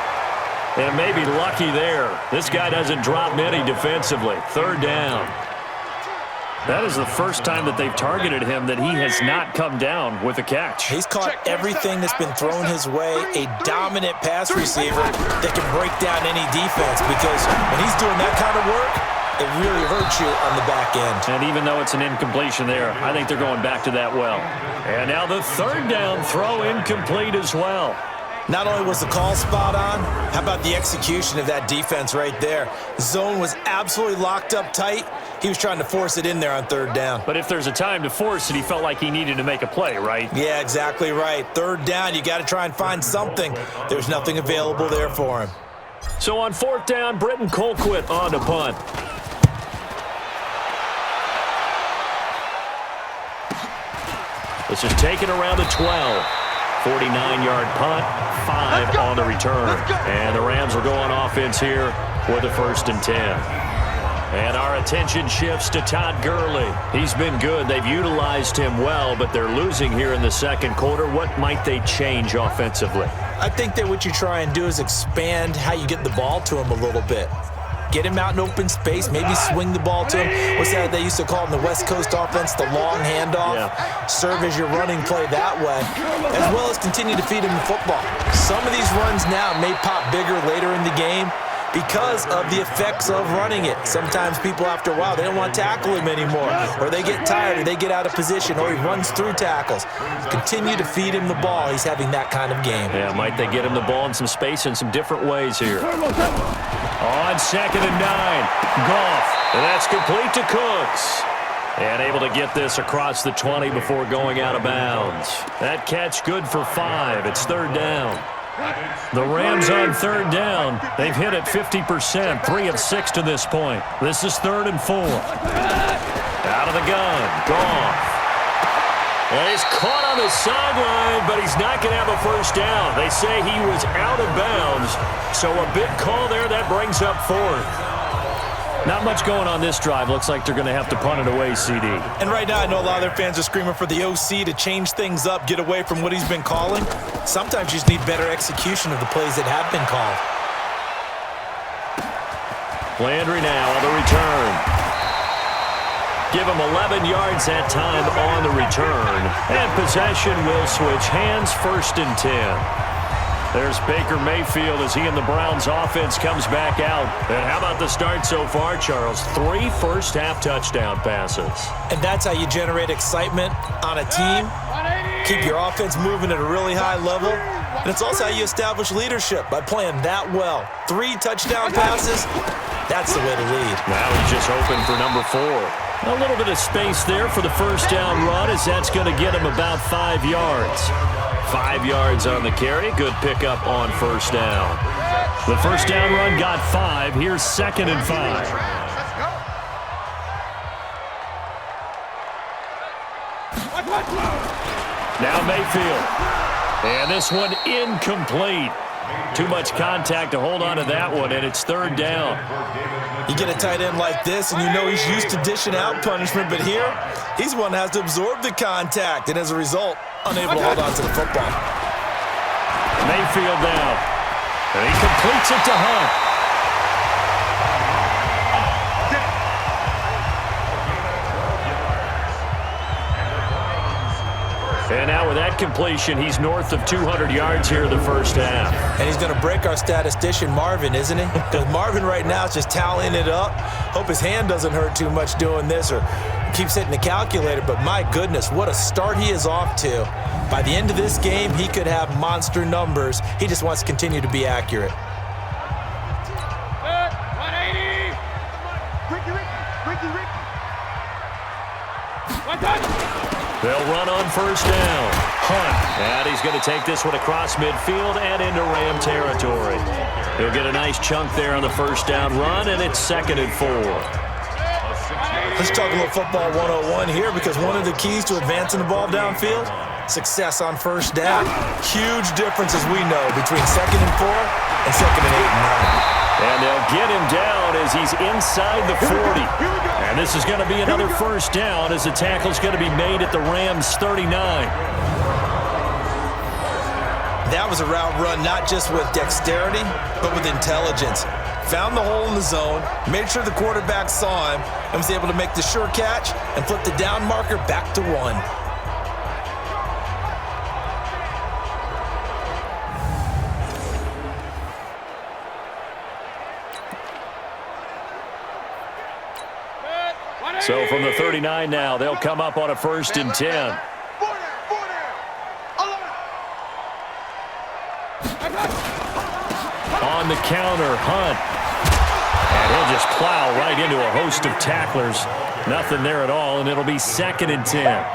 And maybe lucky there. This guy doesn't drop many defensively. 3rd down. That is the first time that they've targeted him that he has not come down with a catch. He's caught everything that's been thrown his way. A dominant pass receiver that can break down any defense, because when he's doing that kind of work, it really hurts you on the back end. And even though it's an incompletion there, I think they're going back to that well. And now the 3rd down throw incomplete as well. Not only was the call spot on, how about the execution of that defense right there? Zone was absolutely locked up tight. He was trying to force it in there on 3rd down. But if there's a time to force it, he felt like he needed to make a play, right? Yeah, exactly right. 3rd down, you got to try and find something. There's nothing available there for him. So on 4th down, Britton Colquitt on to punt. This is taken around the 12. 49-yard punt, 5 on the return. And the Rams will go on offense here with a 1st and 10. And our attention shifts to Todd Gurley. He's been good. They've utilized him well, but they're losing here in the second quarter. What might they change offensively? I think that what you try and do is expand how you get the ball to him a little bit. Get him out in open space, maybe swing the ball to him. What's that they used to call in the West Coast offense, the long handoff? Yeah. Serve as your running play that way, as well as continue to feed him the football. Some of these runs now may pop bigger later in the game because of the effects of running it. Sometimes people, after a while, they don't want to tackle him anymore, or they get tired, or they get out of position, or he runs through tackles. Continue to feed him the ball. He's having that kind of game. Yeah, might they get him the ball in some space in some different ways here. On 2nd and 9, Goff, and that's complete to Cooks. And able to get this across the 20 before going out of bounds. That catch good for 5. It's 3rd down. The Rams on 3rd down. They've hit it 50%, 3 of 6 to this point. This is 3rd and 4. Out of the gun, Goff. And he's caught on the sideline, but he's not going to have a 1st down. They say he was out of bounds, so a big call there. That brings up 4th. Not much going on this drive. Looks like they're going to have to punt it away, CD. And right now, I know a lot of their fans are screaming for the OC to change things up, get away from what he's been calling. Sometimes you just need better execution of the plays that have been called. Landry now on the return. Give him 11 yards that time on the return. And possession will switch hands, 1st and 10. There's Baker Mayfield as he and the Browns offense comes back out. And how about the start so far, Charles? 3 first-half touchdown passes. And that's how you generate excitement on a team. Keep your offense moving at a really high level. And it's also how you establish leadership, by playing that well. 3 touchdown passes, that's the way to lead. Now he's just open for number 4. A little bit of space there for the 1st down run, as that's going to get him about 5 yards. 5 yards on the carry. Good pickup on 1st down. The 1st down run got 5. Here's 2nd and 5. Now Mayfield. And this one incomplete. Too much contact to hold on to that one, and it's 3rd down. You get a tight end like this, and you know he's used to dishing out punishment, but here, he's one that has to absorb the contact, and as a result, unable to hold on to the football. Mayfield now, and he completes it to Hunt. And now with that completion, he's north of 200 yards here in the 1st half. And he's going to break our statistician, Marvin, isn't he? Because Marvin right now is just tallying it up. Hope his hand doesn't hurt too much doing this or keeps hitting the calculator. But my goodness, what a start he is off to. By the end of this game, he could have monster numbers. He just wants to continue to be accurate. 180. Ricky. They'll run on 1st down. Hunt. And he's going to take this one across midfield and into Ram territory. He'll get a nice chunk there on the 1st down run, and it's 2nd and 4. Let's talk a little football 101 here, because one of the keys to advancing the ball downfield, success on 1st down. Huge difference, as we know, between 2nd and 4 and 2nd and 8 and 9. And they'll get him down as he's inside the 40. And this is going to be another 1st down as the tackle's going to be made at the Rams' 39. That was a route run not just with dexterity, but with intelligence. Found the hole in the zone, made sure the quarterback saw him, and was able to make the sure catch and flip the down marker back to 1. So from the 39 now, they'll come up on a 1st and 10. On the counter, Hunt. And he'll just plow right into a host of tacklers. Nothing there at all, and it'll be 2nd and 10.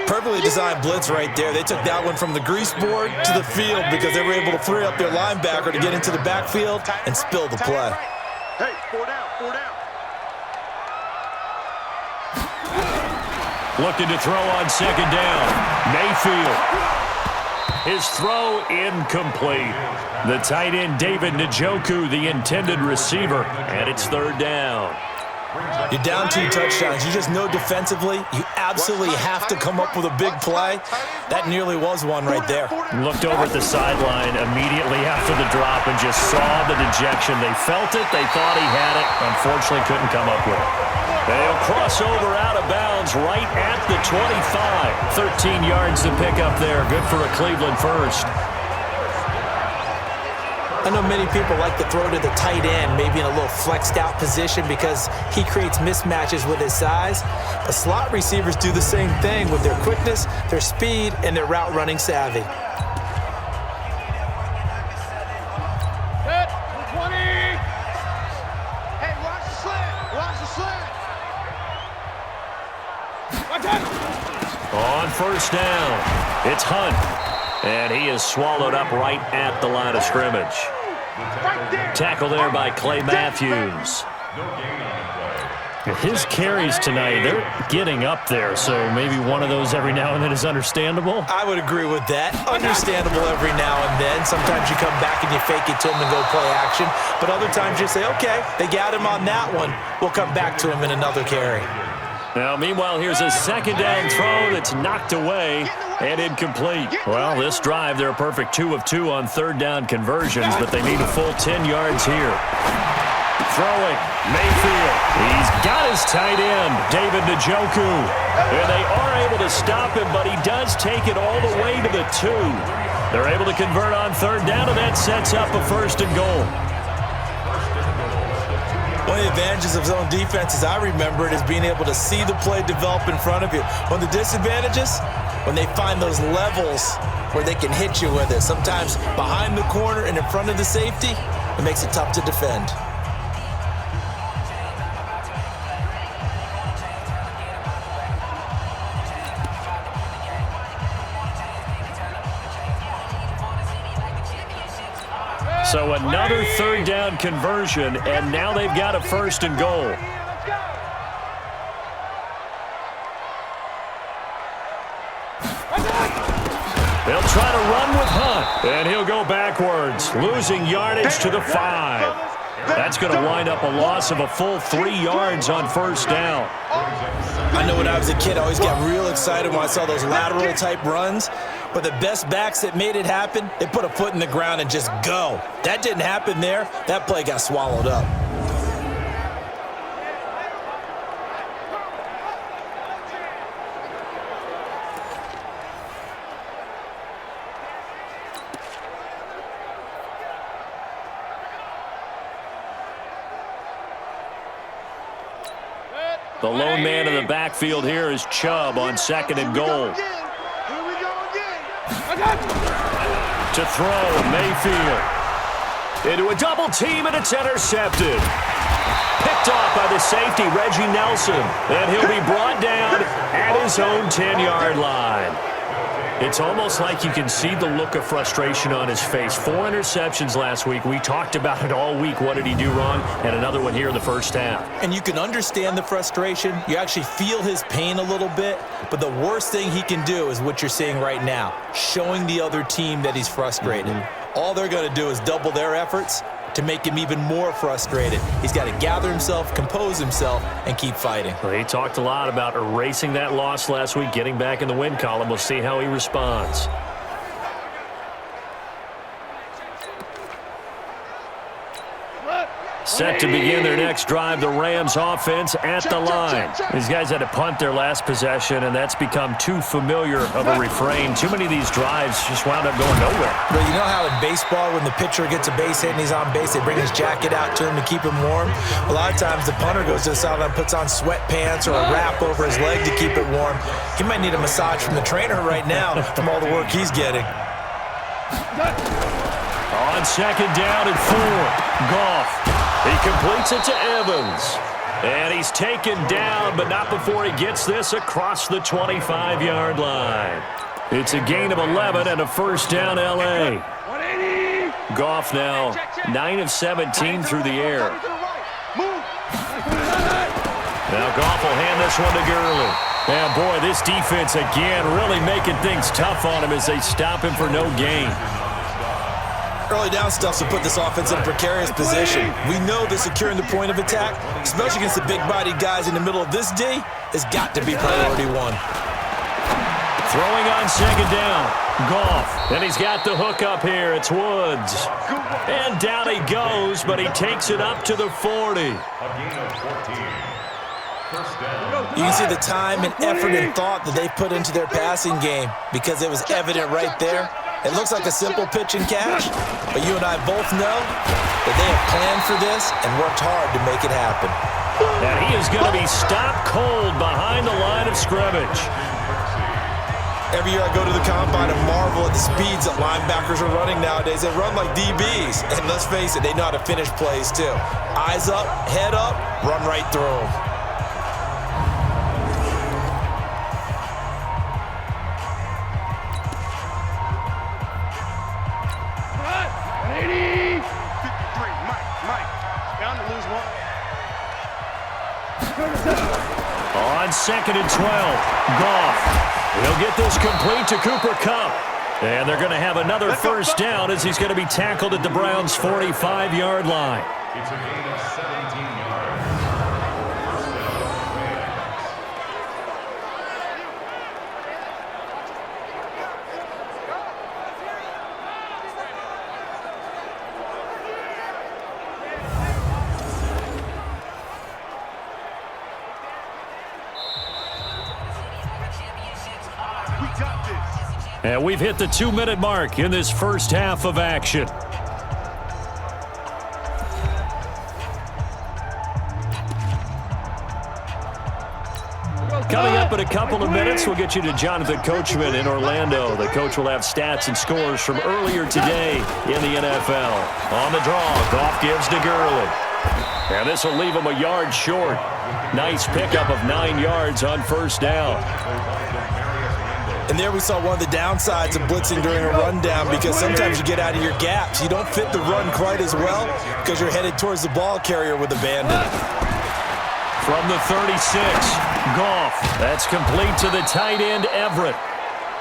Perfectly poorly designed blitz right there. They took that one from the grease board to the field because they were able to free up their linebacker to get into the backfield and spill the play. Hey, 4 down, 4 down. Looking to throw on second down. Mayfield. His throw incomplete. The tight end, David Njoku, the intended receiver, and it's third down. You're down 2 touchdowns. You just know defensively you absolutely have to come up with a big play. That nearly was one right there. Looked over at the sideline immediately after the drop and just saw the dejection. They felt it. They thought he had it. Unfortunately, couldn't come up with it. They'll cross over out of bounds right at the 25. 13 yards to pick up there. Good for a Cleveland first. I know many people like to throw to the tight end, maybe in a little flexed out position because he creates mismatches with his size. But slot receivers do the same thing with their quickness, their speed, and their route running savvy. Set, 20. Hey, watch the slant. Watch the slant. Watch out. On first down, it's Hunt. And he is swallowed up right at the line of scrimmage. Tackle there by Clay Matthews. His carries tonight, they're getting up there, so maybe one of those every now and then is understandable. I would agree with that. Understandable every now and then. Sometimes you come back and you fake it to him and go play action. But other times you say, okay, they got him on that one. We'll come back to him in another carry. Now, meanwhile, here's a second down throw that's knocked away and incomplete. Well, this drive, they're a perfect 2 of 2 on third down conversions, but they need a full 10 yards here. Throwing, Mayfield. He's got his tight end, David Njoku. And they are able to stop him, but he does take it all the way to the 2. They're able to convert on third down, and that sets up a first and goal. One of the advantages of zone defense, as I remember it, is being able to see the play develop in front of you. One of the disadvantages, when they find those levels where they can hit you with it. Sometimes behind the corner and in front of the safety, it makes it tough to defend. So another third down conversion, and now they've got a first and goal. They'll try to run with Hunt, and he'll go backwards, losing yardage to the 5. That's going to wind up a loss of a full 3 yards on first down. I know when I was a kid, I always got real excited when I saw those lateral type runs. But the best backs that made it happen, they put a foot in the ground and just go. That didn't happen there. That play got swallowed up. The lone man in the backfield here is Chubb on second and goal. To throw, Mayfield. Into a double team, and it's intercepted. Picked off by the safety, Reggie Nelson. And he'll be brought down at his own 10-yard line. It's almost like you can see the look of frustration on his face. 4 interceptions last week. We talked about it all week. What did he do wrong? And another one here in the first half. And you can understand the frustration. You actually feel his pain a little bit. But the worst thing he can do is what you're seeing right now, showing the other team that he's frustrated. All they're going to do is double their efforts to make him even more frustrated. He's got to gather himself, compose himself, and keep fighting. Well, he talked a lot about erasing that loss last week, getting back in the win column. We'll see how he responds. Set to begin their next drive, the Rams offense at the line. These guys had to punt their last possession, and that's become too familiar of a refrain. Too many of these drives just wound up going nowhere. But you know how in baseball, when the pitcher gets a base hit and he's on base, they bring his jacket out to him to keep him warm? A lot of times the punter goes to the sideline, puts on sweatpants or a wrap over his leg to keep it warm. He might need a massage from the trainer right now from all the work he's getting. On second down and 4, Goff. He completes it to Evans. And he's taken down, but not before he gets this across the 25-yard line. It's a gain of 11 and a first down, L.A. Goff now 9 of 17 through the air. Now Goff will hand this one to Gurley. And boy, this defense again really making things tough on him as they stop him for no gain. Early down stuff to put this offense in a precarious position. We know that securing the point of attack, especially against the big-bodied guys in the middle of this D, has got to be priority one. Throwing on second down. Goff. And he's got the hook up here. It's Woods. And down he goes, but he takes it up to the 40. You can see the time and effort and thought that they've put into their passing game because it was evident right there. It looks like a simple pitch and catch, but you and I both know that they have planned for this and worked hard to make it happen. And he is going to be stopped cold behind the line of scrimmage. Every year I go to the combine and marvel at the speeds that linebackers are running nowadays. They run like DBs, and let's face it, they know how to finish plays too. Eyes up, head up, run right through them. On second and 12, Goff. He'll get this complete to Cooper Kupp. And they're going to have another first down as he's going to be tackled at the Browns' 45-yard line. It's a gain of 17 yards. And we've hit the 2-minute mark in this first half of action. Coming up in a couple of minutes, we'll get you to Jonathan Coachman in Orlando. The coach will have stats and scores from earlier today in the NFL. On the draw, Goff gives to Gurley. And this will leave him a yard short. Nice pickup of 9 yards on first down. And there we saw one of the downsides of blitzing during a rundown because sometimes you get out of your gaps. You don't fit the run quite as well because you're headed towards the ball carrier with abandon. From the 36, Goff. That's complete to the tight end, Everett.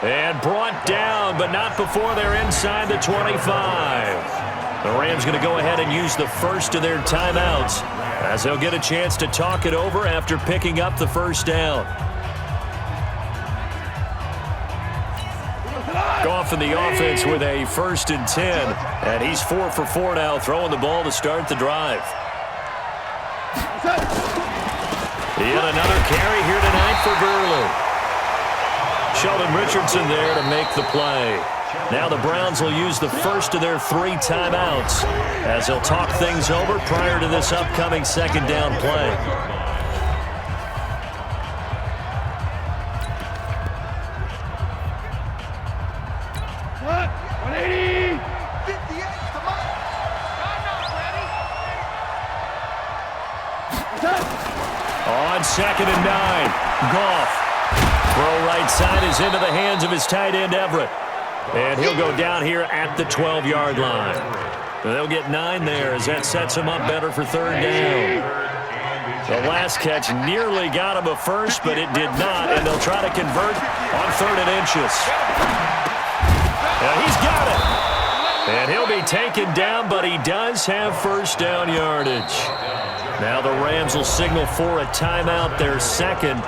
And brought down, but not before they're inside the 25. The Rams going to go ahead and use the first of their timeouts as they'll get a chance to talk it over after picking up the first down. Goff in the offense with a 1st and 10. And he's 4 for 4 now, throwing the ball to start the drive. Yet another carry here tonight for Gurley. Sheldon Richardson there to make the play. Now the Browns will use the first of their 3 timeouts as they'll talk things over prior to this upcoming second down play. On second and 9, Goff. Throw right side is into the hands of his tight end, Everett. And he'll go down here at the 12-yard line. They'll get 9 there as that sets him up better for third down. The last catch nearly got him a first, but it did not, and they'll try to convert on 3rd and inches. And he's got it. And he'll be taken down, but he does have first down yardage. Now the Rams will signal for a timeout, their second,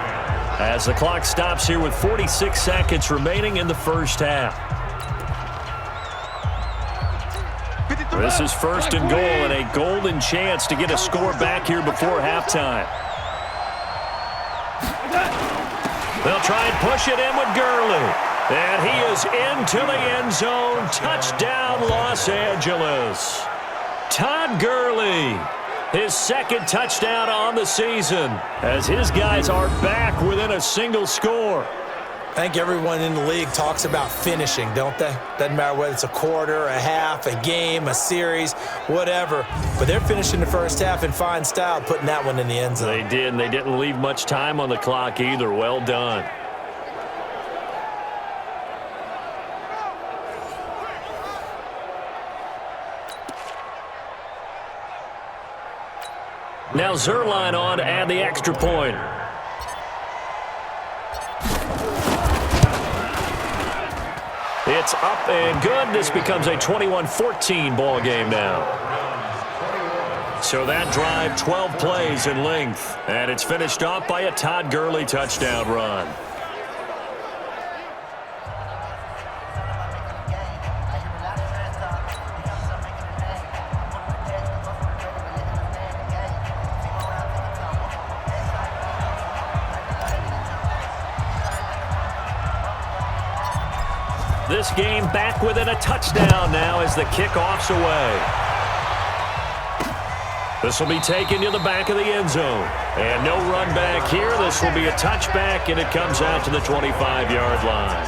as the clock stops here with 46 seconds remaining in the first half. This is 1st and goal and a golden chance to get a score back here before halftime. They'll try and push it in with Gurley. And he is into the end zone. Touchdown, Los Angeles. Todd Gurley. His 2nd touchdown on the season as his guys are back within a single score. I think everyone in the league talks about finishing, don't they? Doesn't matter whether it's a quarter, a half, a game, a series, whatever. But they're finishing the first half in fine style, putting that one in the end zone. They did, and they didn't leave much time on the clock either. Well done. Now Zerline on to add the extra point. It's up and good. This becomes a 21-14 ball game now. So that drive, 12 plays in length. And it's finished off by a Todd Gurley touchdown run. This game back within a touchdown now as the kickoff's away. This will be taken to the back of the end zone. And no run back here. This will be a touchback, and it comes out to the 25-yard line.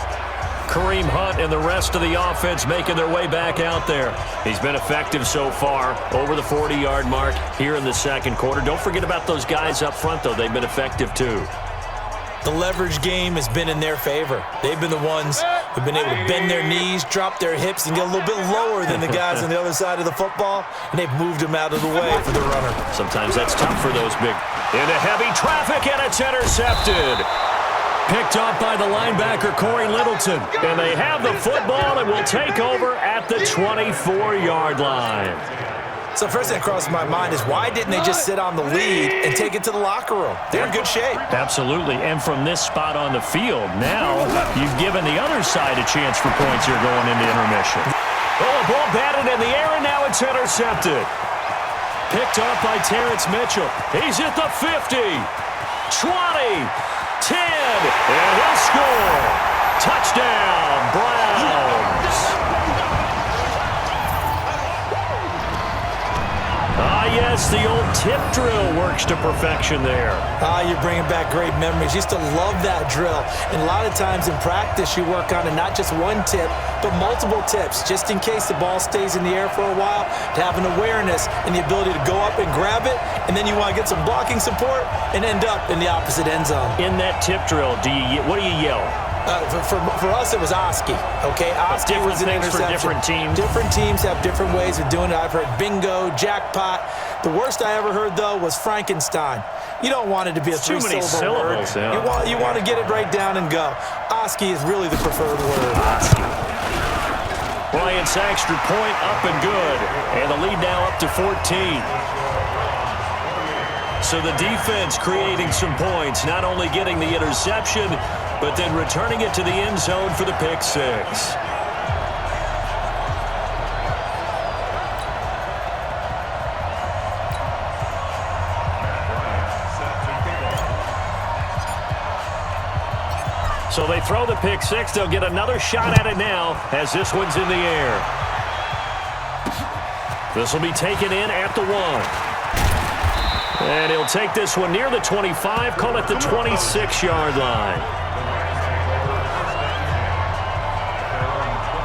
Kareem Hunt and the rest of the offense making their way back out there. He's been effective so far, over the 40-yard mark here in the second quarter. Don't forget about those guys up front, though. They've been effective, too. The leverage game has been in their favor. They've been the ones who've been able to bend their knees, drop their hips, and get a little bit lower than the guys on the other side of the football, and they've moved them out of the way for the runner. Sometimes that's tough for those big. Into heavy traffic, and it's intercepted. Picked off by the linebacker, Corey Littleton. And they have the football and will take over at the 24-yard line. So first thing that crosses my mind is why didn't they just sit on the lead and take it to the locker room? They're in good shape. Absolutely, and from this spot on the field, now you've given the other side a chance for points here going into intermission. Oh, a ball batted in the air, and now it's intercepted. Picked off by Terrence Mitchell. He's at the 50, 20, 10, and he'll score. Touchdown, Browns. Yes, the old tip drill works to perfection there. You're bringing back great memories. Used to love that drill. And a lot of times in practice, you work on it, not just one tip, but multiple tips, just in case the ball stays in the air for a while, to have an awareness and the ability to go up and grab it, and then you want to get some blocking support and end up in the opposite end zone. In that tip drill, what do you yell? For us, it was Oski. Okay, Oski was an interception. For different teams. Different teams have different ways of doing it. I've heard bingo, jackpot. The worst I ever heard, though, was Frankenstein. You don't want it to be a three-syllable word. Yeah. You want to get it right down and go. Oski is really the preferred word. Oski. Bryant's extra point up and good. And the lead now up to 14. So the defense creating some points, not only getting the interception, but then returning it to the end zone for the pick six. So they throw the pick six. They'll get another shot at it now as this one's in the air. This will be taken in at the 1. And he'll take this one near the 25, call it the 26-yard line.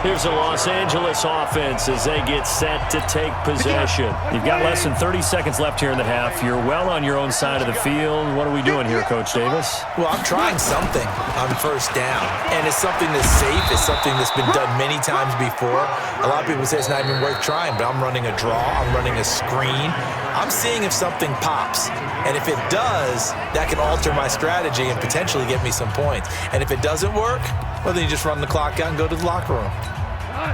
Here's the Los Angeles offense as they get set to take possession. You've got less than 30 seconds left here in the half. You're well on your own side of the field. What are we doing here, Coach Davis? Well, I'm trying something on first down, and it's something that's safe. It's something that's been done many times before. A lot of people say it's not even worth trying, but I'm running a draw. I'm running a screen. I'm seeing if something pops, and if it does, that can alter my strategy and potentially get me some points. And if it doesn't work, well, then you just run the clock out and go to the locker room.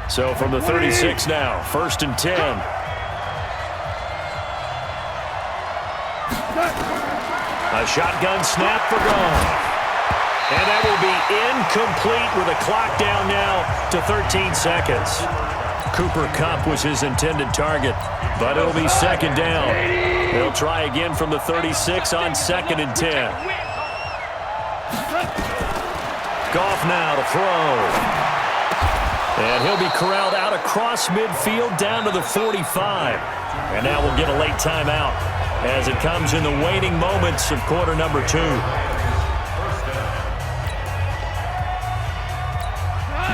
So from the 36 now, 1st and 10. A shotgun snap for Goff. And that will be incomplete with a clock down now to 13 seconds. Cooper Kupp was his intended target, but it'll be 2nd down. They'll try again from the 36 on 2nd and 10. Goff now to throw. And he'll be corralled out across midfield down to the 45. And now we'll get a late timeout as it comes in the waning moments of quarter number 2.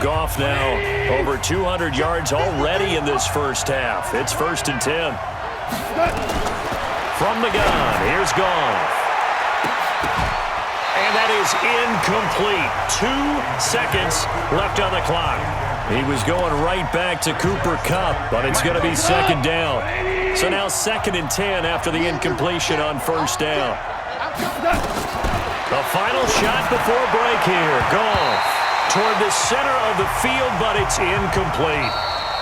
Goff now over 200 yards already in this first half. It's 1st and 10. From the gun, here's Goff. And that is incomplete. 2 seconds left on the clock. He was going right back to Cooper Kupp, but it's going to be 2nd down. So now 2nd and 10 after the incompletion on 1st down. The final shot before break here. Goff toward the center of the field, but it's incomplete.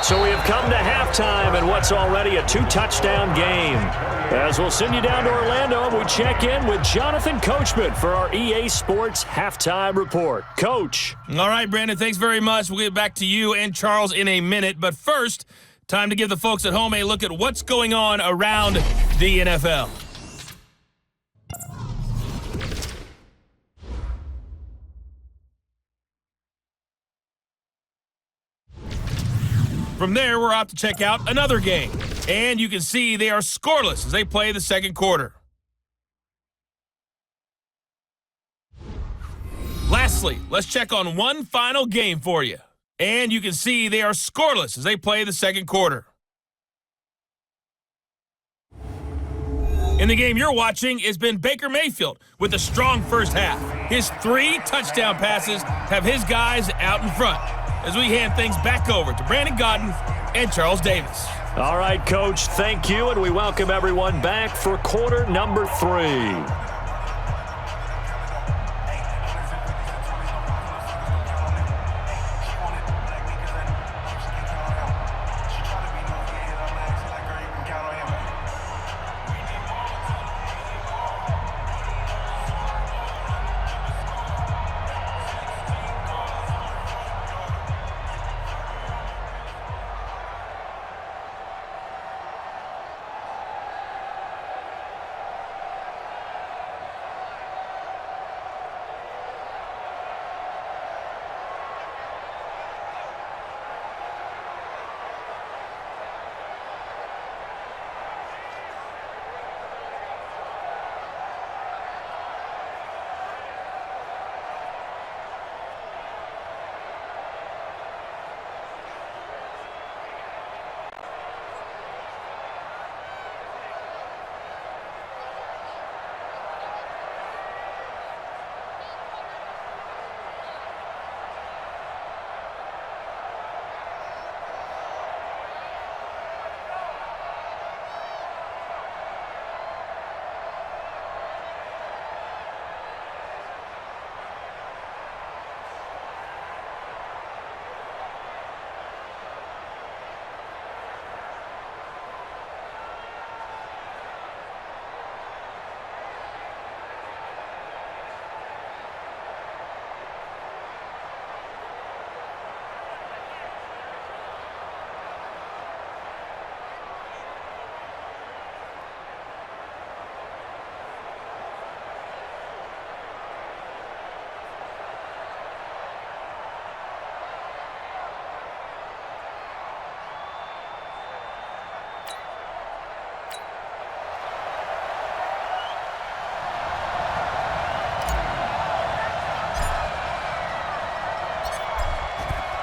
So we have come to halftime in what's already a 2-touchdown game. As we'll send you down to Orlando, we check in with Jonathan Coachman for our EA Sports Halftime Report. Coach. All right, Brandon, thanks very much. We'll get back to you and Charles in a minute. But first, time to give the folks at home a look at what's going on around the NFL. From there, we're out to check out another game. And you can see they are scoreless as they play the second quarter. Lastly, let's check on one final game for you. And you can see they are scoreless as they play the second quarter. In the game you're watching has been Baker Mayfield with a strong first half. His 3 touchdown passes have his guys out in front. As we hand things back over to Brandon Godden and Charles Davis. All right, Coach, thank you, and we welcome everyone back for quarter number 3.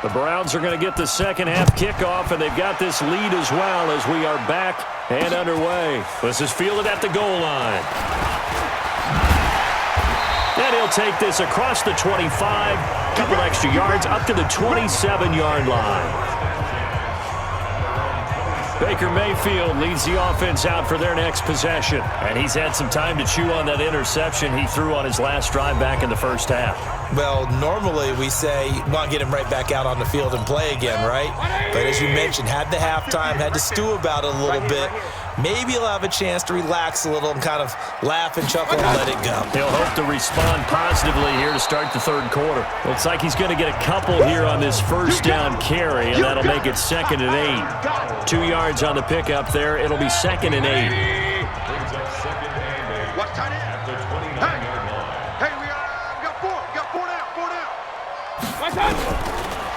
The Browns are going to get the second half kickoff, and they've got this lead as well as we are back and underway. This is fielded at the goal line. And he'll take this across the 25, couple extra yards, up to the 27-yard line. Baker Mayfield leads the offense out for their next possession. And he's had some time to chew on that interception he threw on his last drive back in the first half. Well, normally we say you want to get him right back out on the field and play again, right? But as you mentioned, had the halftime, had to stew about it a little bit. Maybe he'll have a chance to relax a little and kind of laugh and chuckle and let it go. He'll hope to respond positively here to start the third quarter. Looks like he's going to get a couple here on this first down carry, and that'll make it 2nd and 8. 2 yards on the pickup there. It'll be 2nd and 8. What tight end? Hey, we got 4. Got 4 down. 4 down.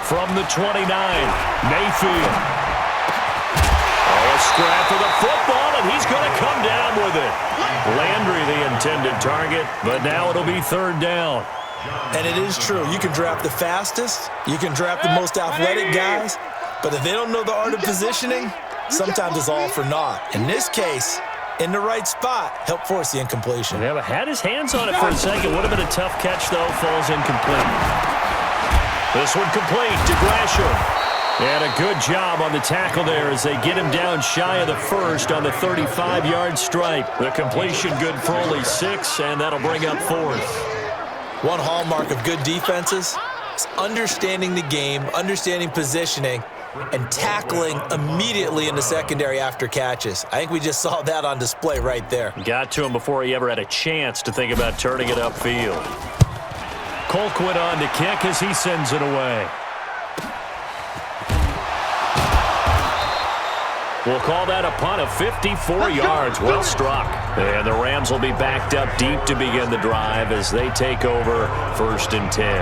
From the 29, Mayfield. A scrap for the football, and he's going to come down with it. Landry, the intended target, but now it'll be 3rd down. And it is true. You can draft the fastest. You can draft the most athletic guys. But if they don't know the art of positioning, sometimes it's all for naught. In this case, in the right spot, help force the incompletion. Yeah, but had his hands on it for a second. Would have been a tough catch, though. Falls incomplete. This one complete to Gresham. And a good job on the tackle there as they get him down shy of the first on the 35-yard stripe. The completion good for only 6, and that'll bring up 4th. One hallmark of good defenses is understanding the game, understanding positioning, and tackling immediately in the secondary after catches. I think we just saw that on display right there. Got to him before he ever had a chance to think about turning it upfield. Colquitt on to kick as he sends it away. We'll call that a punt of 54 yards. Well struck. And the Rams will be backed up deep to begin the drive as they take over 1st and 10.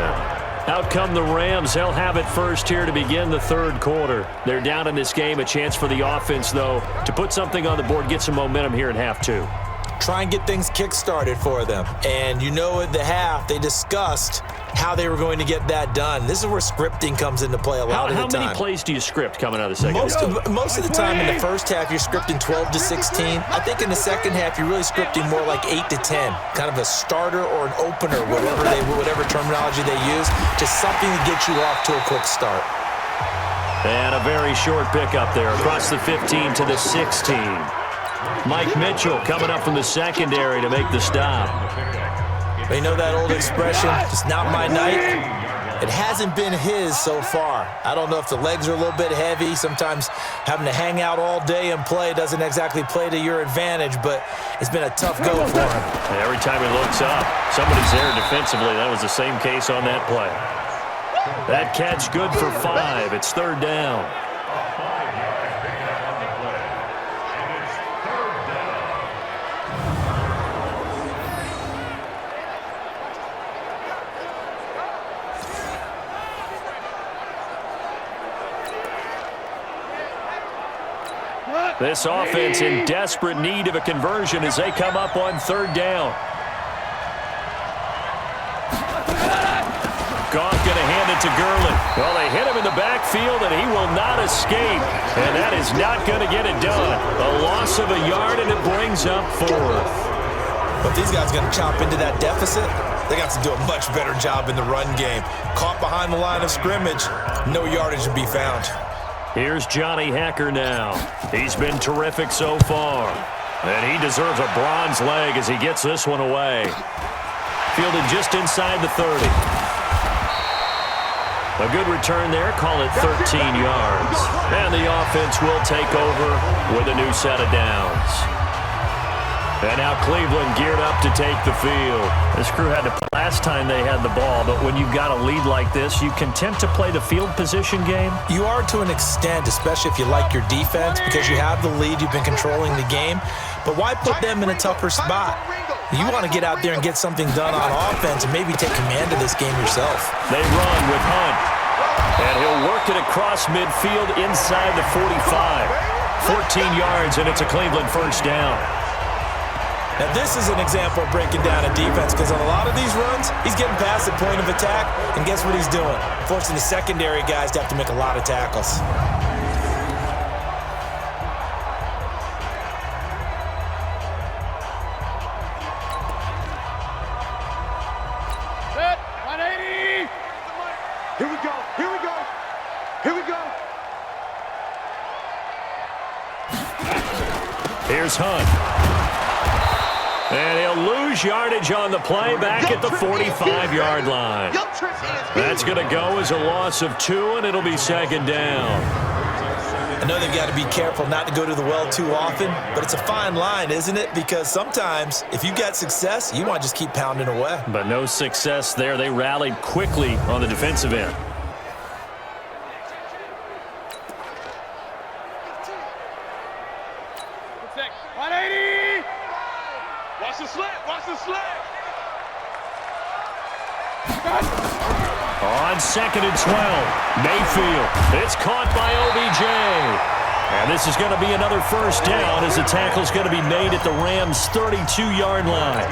Out come the Rams. They'll have it first here to begin the 3rd quarter. They're down in this game. A chance for the offense, though, to put something on the board, get some momentum here in half 2. Try and get things kick-started for them. And you know at the half, they discussed how they were going to get that done. This is where scripting comes into play a lot of the time. How many plays do you script coming out of the second half? Most of the time in the first half, you're scripting 12 to 16. I think in the second half, you're really scripting more like 8 to 10. Kind of a starter or an opener, whatever terminology they use. Just something to get you off to a quick start. And a very short pickup there across the 15 to the 16. Mike Mitchell coming up from the secondary to make the stop. You know that old expression, it's not my night? It hasn't been his so far. I don't know if the legs are a little bit heavy. Sometimes having to hang out all day and play doesn't exactly play to your advantage, but it's been a tough go for him. And every time he looks up, somebody's there defensively. That was the same case on that play. That catch good for 5. It's 3rd down. This offense in desperate need of a conversion as they come up on 3rd down. Goff going to hand it to Gurley. Well, they hit him in the backfield, and he will not escape. And that is not going to get it done. A loss of a yard, and it brings up 4th. But these guys are going to chop into that deficit. They got to do a much better job in the run game. Caught behind the line of scrimmage, no yardage to be found. Here's Johnny Hacker now. He's been terrific so far. And he deserves a bronze leg as he gets this one away. Fielded just inside the 30. A good return there. Call it 13 yards. And the offense will take over with a new set of downs. And now Cleveland geared up to take the field. This crew had to play last time they had the ball, but when you've got a lead like this, you content to play the field position game? You are to an extent, especially if you like your defense, because you have the lead, you've been controlling the game. But why put them in a tougher spot? You want to get out there and get something done on offense and maybe take command of this game yourself. They run with Hunt. And he'll work it across midfield inside the 45. 14 yards, and it's a Cleveland 1st down. Now, this is an example of breaking down a defense because on a lot of these runs, he's getting past the point of attack, and guess what he's doing? Forcing the secondary guys to have to make a lot of tackles. Set, 180. Here we go, here we go, here we go. Here's Hunt. And he'll lose yardage on the play back at the 45-yard line. That's going to go as a loss of 2, and it'll be 2nd down. I know they've got to be careful not to go to the well too often, but it's a fine line, isn't it? Because sometimes if you get success, you want to just keep pounding away. But no success there. They rallied quickly on the defensive end. Watch the slant, watch the slant. On 2nd and 12, Mayfield. It's caught by OBJ. And this is going to be another 1st down as the tackle's going to be made at the Rams' 32-yard line.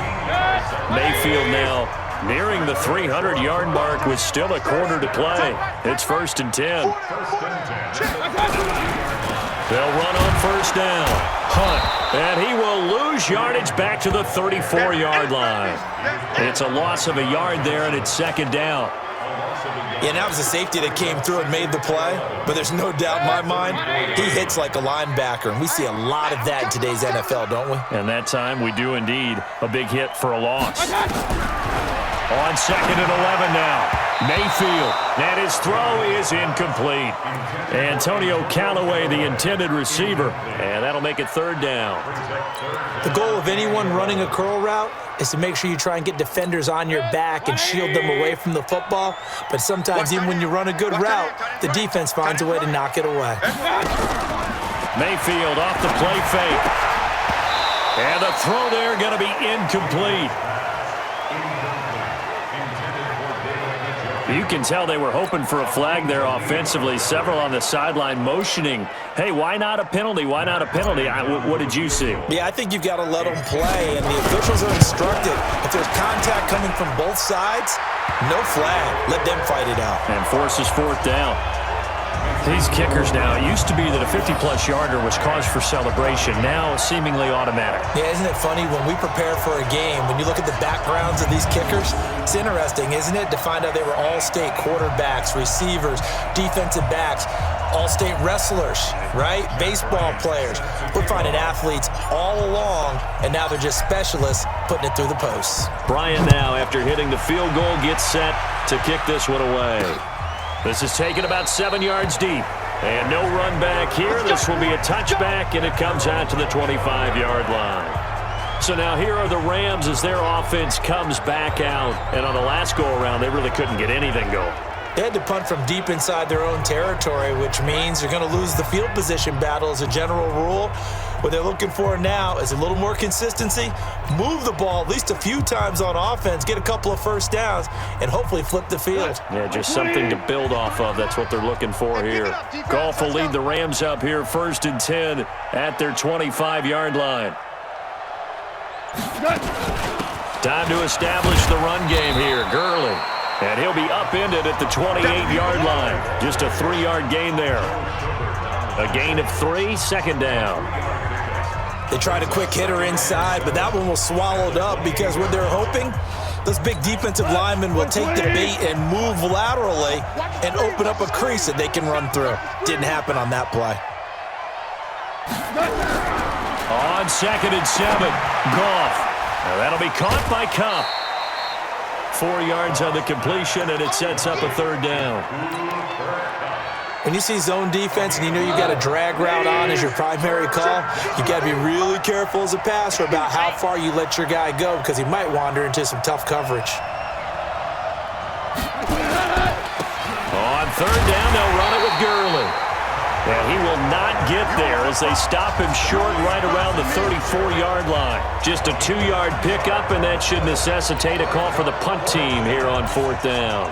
Mayfield now Nearing the 300-yard mark with still a quarter to play. It's 1st and 10. They'll run on 1st down. Hunt, and he will lose yardage back to the 34-yard line. It's a loss of a yard there, and it's 2nd down. Yeah, that was a safety that came through and made the play, but there's no doubt in my mind he hits like a linebacker, and we see a lot of that in today's NFL, don't we? And that time we do indeed. A big hit for a loss. On 2nd and 11 now. Mayfield, and his throw is incomplete. Antonio Callaway, the intended receiver, and that'll make it 3rd down. The goal of anyone running a curl route is to make sure you try and get defenders on your back and shield them away from the football. But sometimes even when you run a good route, the defense finds a way to knock it away. Mayfield off the play fake. And the throw there going to be incomplete. You can tell they were hoping for a flag there offensively. Several on the sideline motioning, hey, why not a penalty? Why not a penalty? What did you see? Yeah, I think you've got to let them play, and the officials are instructed. If there's contact coming from both sides, no flag. Let them fight it out. And forces 4th down. These kickers now, it used to be that a 50-plus yarder was cause for celebration. Now seemingly automatic. Yeah, isn't it funny when we prepare for a game, when you look at the backgrounds of these kickers, it's interesting, isn't it, to find out they were all-state quarterbacks, receivers, defensive backs, all-state wrestlers, right? Baseball players. We're finding athletes all along, and now they're just specialists putting it through the posts. Bryant now, after hitting the field goal, gets set to kick this one away. This is taken about 7 yards deep. And no run back here. This will be a touchback, and it comes out to the 25-yard line. So now here are the Rams as their offense comes back out. And on the last go-around, they really couldn't get anything going. They had to punt from deep inside their own territory, which means they're going to lose the field position battle as a general rule. What they're looking for now is a little more consistency, move the ball at least a few times on offense, get a couple of 1st downs, and hopefully flip the field. Yeah, just something to build off of. That's what they're looking for here. Goff will lead the Rams up here 1st and 10 at their 25-yard line. Time to establish the run game here. Gurley. And he'll be upended at the 28-yard line. Just a 3-yard gain there. A gain of 3, 2nd down. They tried a quick hitter inside, but that one was swallowed up because what they're hoping, those big defensive linemen will take the bait and move laterally and open up a crease that they can run through. Didn't happen on that play. On 2nd and 7, Goff. Now that'll be caught by Kupp. 4 yards on the completion, and it sets up a 3rd down. When you see zone defense and you know you've got a drag route on as your primary call, you got to be really careful as a passer about how far you let your guy go because he might wander into some tough coverage. On 3rd down, they'll run it with Gurley. And he will not get there as they stop him short right around the 34-yard line. Just a 2-yard pickup, and that should necessitate a call for the punt team here on 4th down.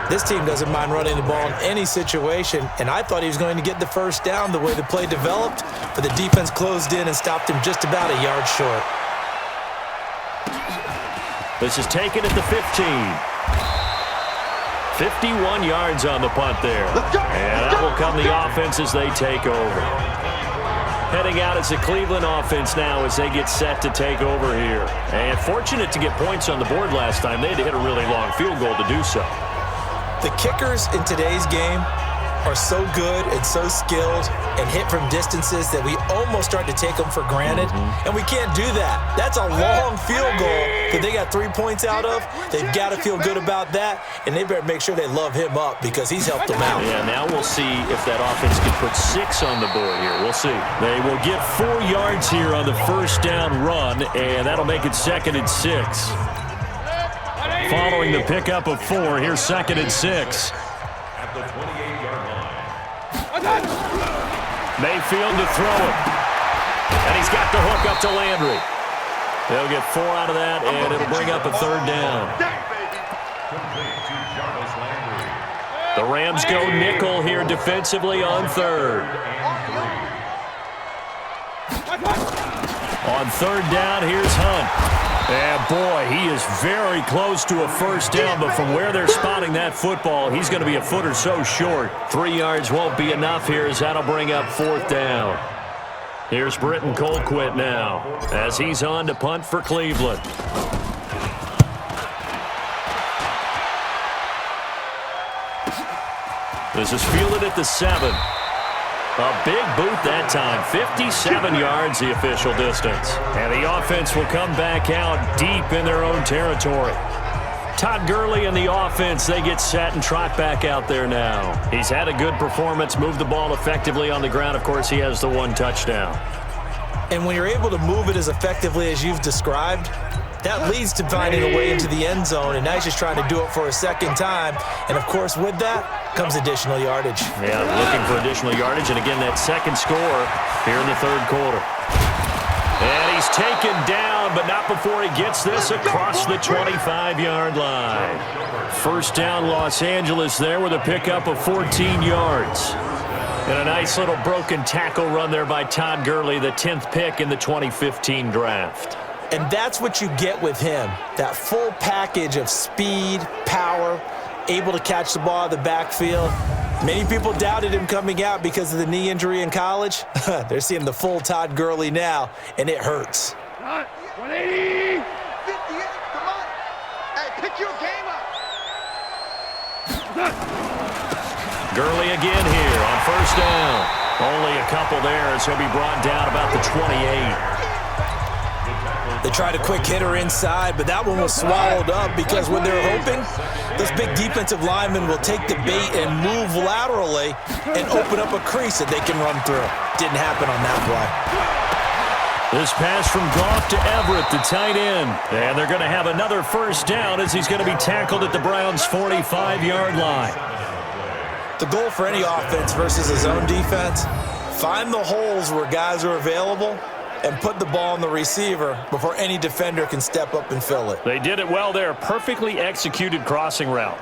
This team doesn't mind running the ball in any situation, and I thought he was going to get the 1st down the way the play developed, but the defense closed in and stopped him just about a yard short. This is taken at the 15. 51 yards on the punt there. And that will come the offense as they take over. Heading out as the Cleveland offense now as they get set to take over here. And fortunate to get points on the board last time. They had to hit a really long field goal to do so. The kickers in today's game are so good and so skilled and hit from distances that we almost start to take them for granted, and we can't do that. That's a long field goal that they got 3 points out of. They've got to feel good about that, and they better make sure they love him up because he's helped them out. Yeah, now we'll see if that offense can put 6 on the board here. We'll see. They will get 4 yards here on the 1st down run, and that'll make it 2nd and 6. Following the pickup of 4, here's 2nd and 6. At the 28-yard line. Mayfield to throw it. And he's got the hook up to Landry. They'll get 4 out of that, and it'll bring up a 3rd down. The Rams go nickel here defensively on 3rd. On 3rd down, here's Hunt. And boy, he is very close to a first down, but from where they're spotting that football, he's going to be a foot or so short. 3 yards won't be enough here as that'll bring up 4th down. Here's Britton Colquitt now as he's on to punt for Cleveland. This is fielded at the 7. A big boot that time. 57 yards the official distance. And the offense will come back out deep in their own territory. Todd Gurley and the offense, they get set and trot back out there now. He's had a good performance, moved the ball effectively on the ground. Of course, he has the 1 touchdown. And when you're able to move it as effectively as you've described, that leads to finding a way into the end zone, and now he's just trying to do it for a second time. And, of course, with that comes additional yardage. Yeah, looking for additional yardage, and again, that second score here in the 3rd quarter. And he's taken down, but not before he gets this across the 25-yard line. First down, Los Angeles there with a pickup of 14 yards. And a nice little broken tackle run there by Todd Gurley, the 10th pick in the 2015 draft. And that's what you get with him, that full package of speed, power, able to catch the ball out of the backfield. Many people doubted him coming out because of the knee injury in college. They're seeing the full Todd Gurley now, and it hurts. 180. 58, come on. Hey, pick your game up. Gurley again here on first down. Only a couple there as he'll be brought down about the 28. They tried a quick hitter inside, but that one was swallowed up because when they're hoping, those big defensive linemen will take the bait and move laterally and open up a crease that they can run through. Didn't happen on that play. This pass from Goff to Everett, the tight end. And they're going to have another first down as he's going to be tackled at the Browns' 45-yard line. The goal for any offense versus his own defense, find the holes where guys are available and put the ball on the receiver before any defender can step up and fill it. They did it well there. Perfectly executed crossing route.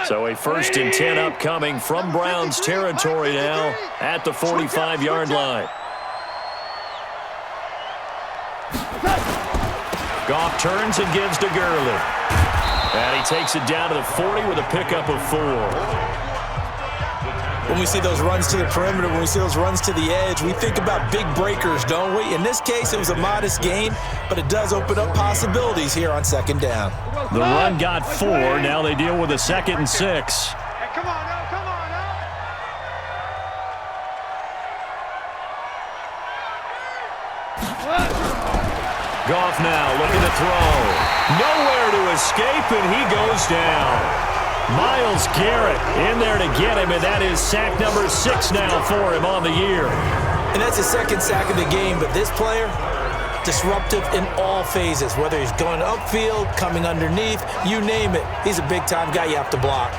So a 1st and 10 upcoming from Browns territory now at the 45-yard line. Goff turns and gives to Gurley. And he takes it down to the 40 with a pickup of 4. When we see those runs to the perimeter, when we see those runs to the edge, we think about big breakers, don't we? In this case, it was a modest gain, but it does open up possibilities here on 2nd down. The run got 4. Now they deal with a 2nd and 6. Hey, come on now, come on now. Goff now looking to throw. Nowhere to escape, and he goes down. Myles Garrett in there to get him, and that is sack number 6 now for him on the year. And that's his 2nd sack of the game, but this player, disruptive in all phases, whether he's going upfield, coming underneath, you name it. He's a big-time guy you have to block.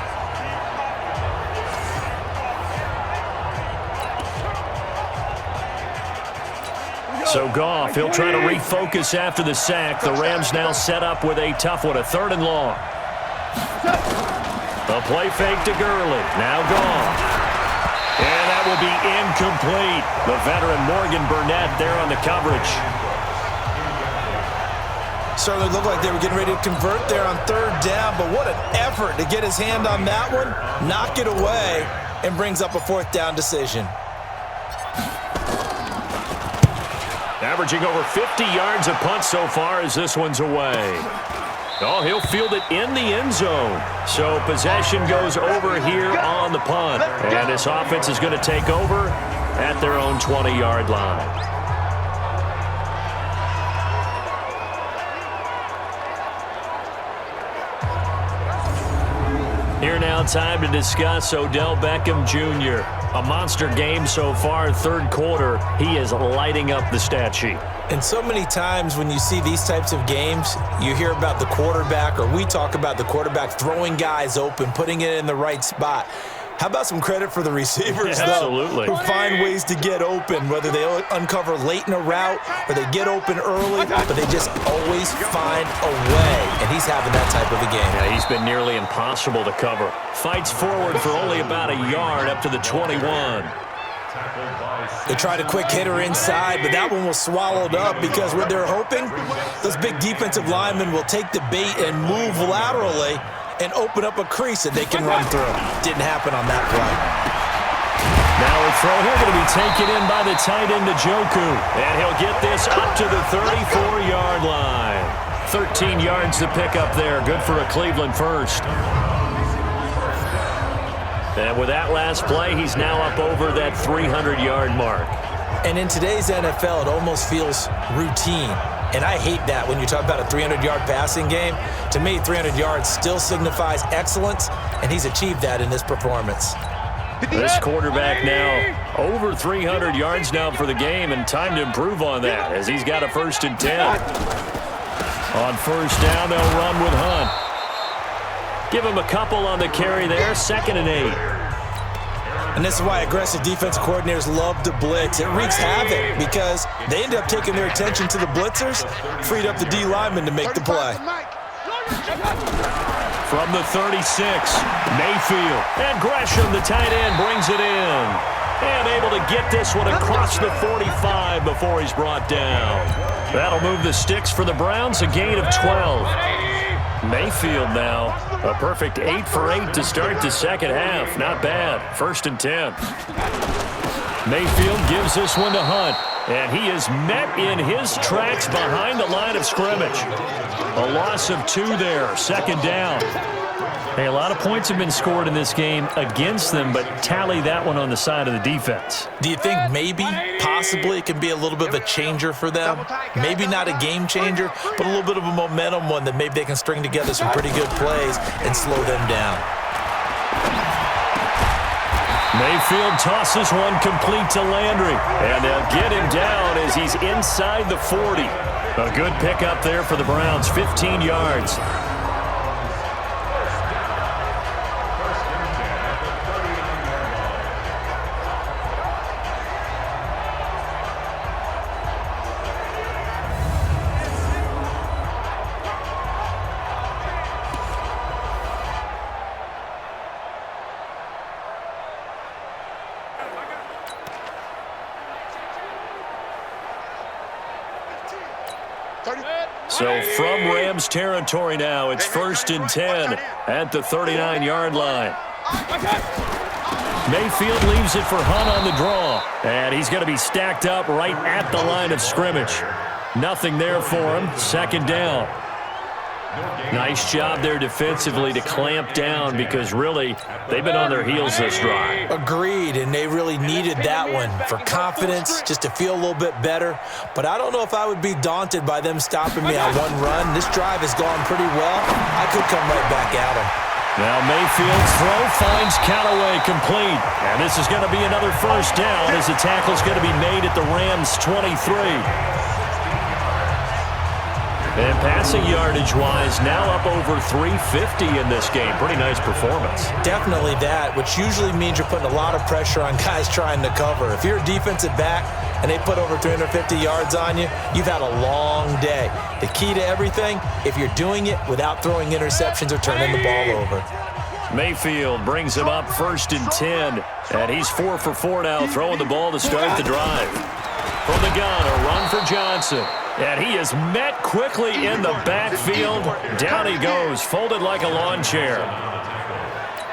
So Goff, he'll try to refocus after the sack. The Rams now set up with a tough one, a 3rd and long. A play fake to Gurley. Now Goff. And that will be incomplete. The veteran Morgan Burnett there on the coverage. Certainly looked like they were getting ready to convert there on 3rd down, but what an effort to get his hand on that one, knock it away, and brings up a 4th down decision. Averaging over 50 yards a punt so far as this one's away. Oh, he'll field it in the end zone. So possession goes over here on the punt. And this offense is going to take over at their own 20-yard line. Here now, time to discuss Odell Beckham Jr. A monster game so far, 3rd quarter. He is lighting up the stat sheet. And so many times when you see these types of games, you hear about the quarterback, or we talk about the quarterback throwing guys open, putting it in the right spot. How about some credit for the receivers, though? Absolutely. Who find ways to get open, whether they uncover late in a route or they get open early, but they just always find a way. And he's having that type of a game. Yeah, he's been nearly impossible to cover. Fights forward for only about a yard up to the 21. They tried a quick hitter inside, but that one was swallowed up because what they're hoping, those big defensive linemen will take the bait and move laterally and open up a crease that they can run through. Didn't happen on that play. Now a throw here going to be taken in by the tight end, Njoku. And he'll get this up to the 34-yard line. 13 yards to pick up there. Good for a Cleveland first. And with that last play, he's now up over that 300-yard mark. And in today's NFL, it almost feels routine. And I hate that when you talk about a 300-yard passing game. To me, 300 yards still signifies excellence, and he's achieved that in this performance. This quarterback now over 300 yards now for the game, and time to improve on that as he's got a 1st and 10. On first down, they'll run with Hunt. Give him a couple on the carry there, 2nd and 8. And this is why aggressive defensive coordinators love to blitz. It wreaks havoc because they end up taking their attention to the blitzers, freed up the D lineman to make the play. From the 36, Mayfield. And Gresham, the tight end, brings it in. And able to get this one across the 45 before he's brought down. That'll move the sticks for the Browns, a gain of 12. Mayfield now, a perfect 8 for 8 to start the second half. Not bad. 1st and 10. Mayfield gives this one to Hunt, and he is met in his tracks behind the line of scrimmage. A loss of 2 there, 2nd down. Hey, a lot of points have been scored in this game against them, but tally that one on the side of the defense. Do you think maybe, possibly, it can be a little bit of a changer for them? Maybe not a game changer, but a little bit of a momentum one that maybe they can string together some pretty good plays and slow them down. Mayfield tosses one complete to Landry, and they'll get him down as he's inside the 40. A good pickup there for the Browns, 15 yards. So from Rams territory now, it's 1st and 10 at the 39-yard line. Mayfield leaves it for Hunt on the draw, and he's going to be stacked up right at the line of scrimmage. Nothing there for him. 2nd down. Nice job there defensively to clamp down because really they've been on their heels this drive. Agreed, and they really needed that one for confidence, just to feel a little bit better. But I don't know if I would be daunted by them stopping me on one run. This drive has gone pretty well. I could come right back at them. Now Mayfield's throw finds Callaway complete. And this is going to be another 1st down as the tackle's going to be made at the Rams' 23. And passing yardage-wise, now up over 350 in this game. Pretty nice performance. Definitely that, which usually means you're putting a lot of pressure on guys trying to cover. If you're a defensive back and they put over 350 yards on you, you've had a long day. The key to everything, if you're doing it without throwing interceptions or turning the ball over. Mayfield brings him up 1st and 10. And he's 4 for 4 now, throwing the ball to start the drive. From the gun, a run for Johnson. And he is met quickly in the backfield. Down he goes, folded like a lawn chair.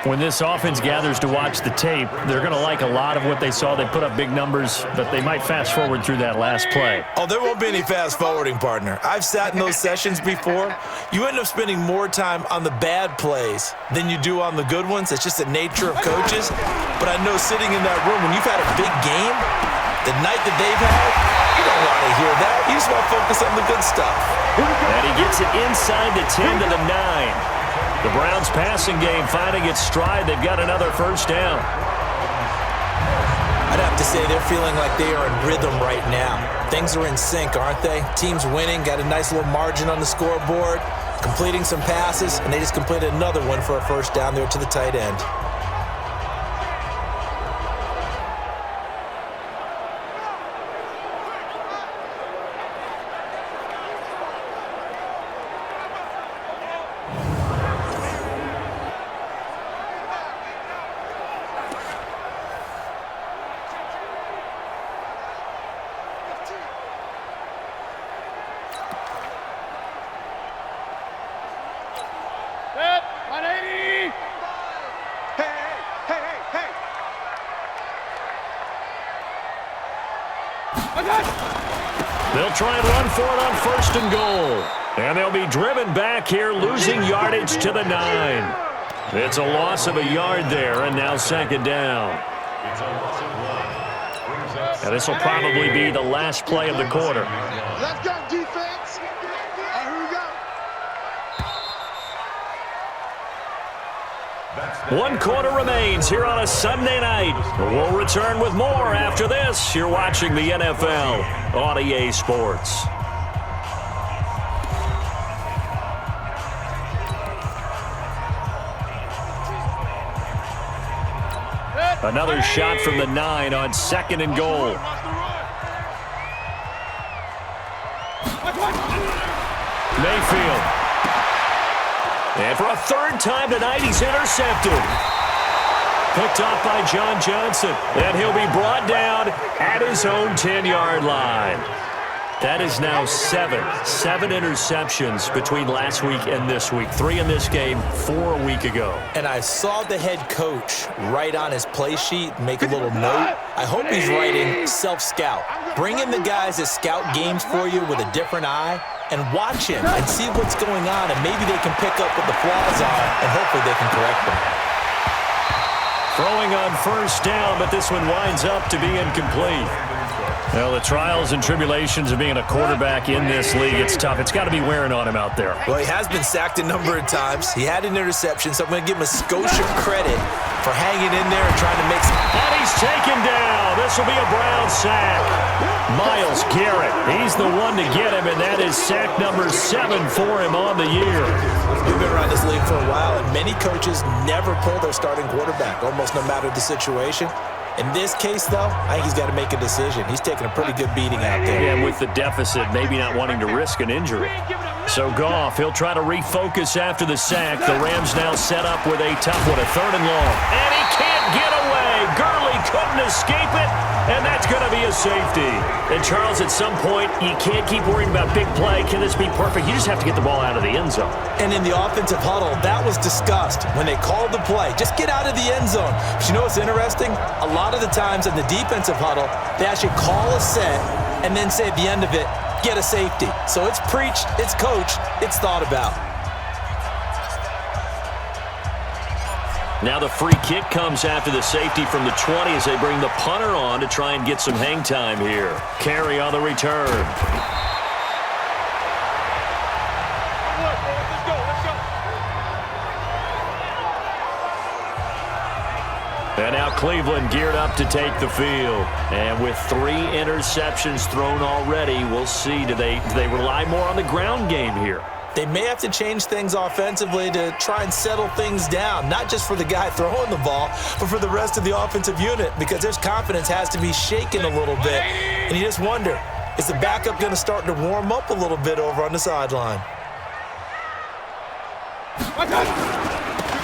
When this offense gathers to watch the tape, they're going to like a lot of what they saw. They put up big numbers, but they might fast forward through that last play. Oh, there won't be any fast forwarding, partner. I've sat in those sessions before. You end up spending more time on the bad plays than you do on the good ones. It's just the nature of coaches. But I know sitting in that room, when you've had a big game, the night that they've had, you don't want to hear that. You just want to focus on the good stuff. And he gets it inside the 10 to the 9. The Browns passing game finding its stride. They've got another 1st down. I'd have to say they're feeling like they are in rhythm right now. Things are in sync, aren't they? Team's winning, got a nice little margin on the scoreboard, completing some passes, and they just completed another one for a 1st down there to the tight end. They'll try and run for it on 1st and goal. And they'll be driven back here, losing yardage to the 9. It's a loss of a yard there, and now 2nd down. Now this will probably be the last play of the quarter. Let's go, defense. Here we go. 1 quarter remains here on a Sunday night. We'll return with more after this. You're watching the NFL on EA Sports. Another shot from the 9 on 2nd and goal. Mayfield. And for a 3rd time tonight, he's intercepted. Picked off by John Johnson. And he'll be brought down at his own 10-yard line. That is now 7 interceptions between last week and this week. 3 in this game, 4 a week ago. And I saw the head coach write on his play sheet, make a little note. I hope he's writing self-scout. Bring in the guys that scout games for you with a different eye and watch him and see what's going on, and maybe they can pick up what the flaws are, and hopefully they can correct them. Throwing on 1st down, but this one winds up to be incomplete. Well, the trials and tribulations of being a quarterback in this league, it's tough. It's got to be wearing on him out there. Well, he has been sacked a number of times. He had an interception, so I'm going to give him a skosh of credit for hanging in there and trying to make some... And he's taken down. This will be a Brown sack. Myles Garrett, he's the one to get him, and that is sack number 7 for him on the year. We've been around this league for a while, and many coaches never pull their starting quarterback, almost no matter the situation. In this case, though, I think he's got to make a decision. He's taking a pretty good beating out there. Yeah, with the deficit, maybe not wanting to risk an injury. So Goff, he'll try to refocus after the sack. The Rams now set up with a tough one, a 3rd and long. And he can't get away. Gurley couldn't escape it, and that's going to be a safety. And Charles, at some point, you can't keep worrying about big play. Can this be perfect? You just have to get the ball out of the end zone. And in the offensive huddle, that was discussed when they called the play. Just get out of the end zone. But you know what's interesting? A lot of the times in the defensive huddle, they actually call a set and then say at the end of it, get a safety. So it's preached, it's coached, it's thought about. Now the free kick comes after the safety from the 20 as they bring the punter on to try and get some hang time here. Carey on the return. And now Cleveland geared up to take the field. And with 3 interceptions thrown already, we'll see. Do they rely more on the ground game here? They may have to change things offensively to try and settle things down, not just for the guy throwing the ball, but for the rest of the offensive unit, because their confidence has to be shaken a little bit. And you just wonder, is the backup going to start to warm up a little bit over on the sideline?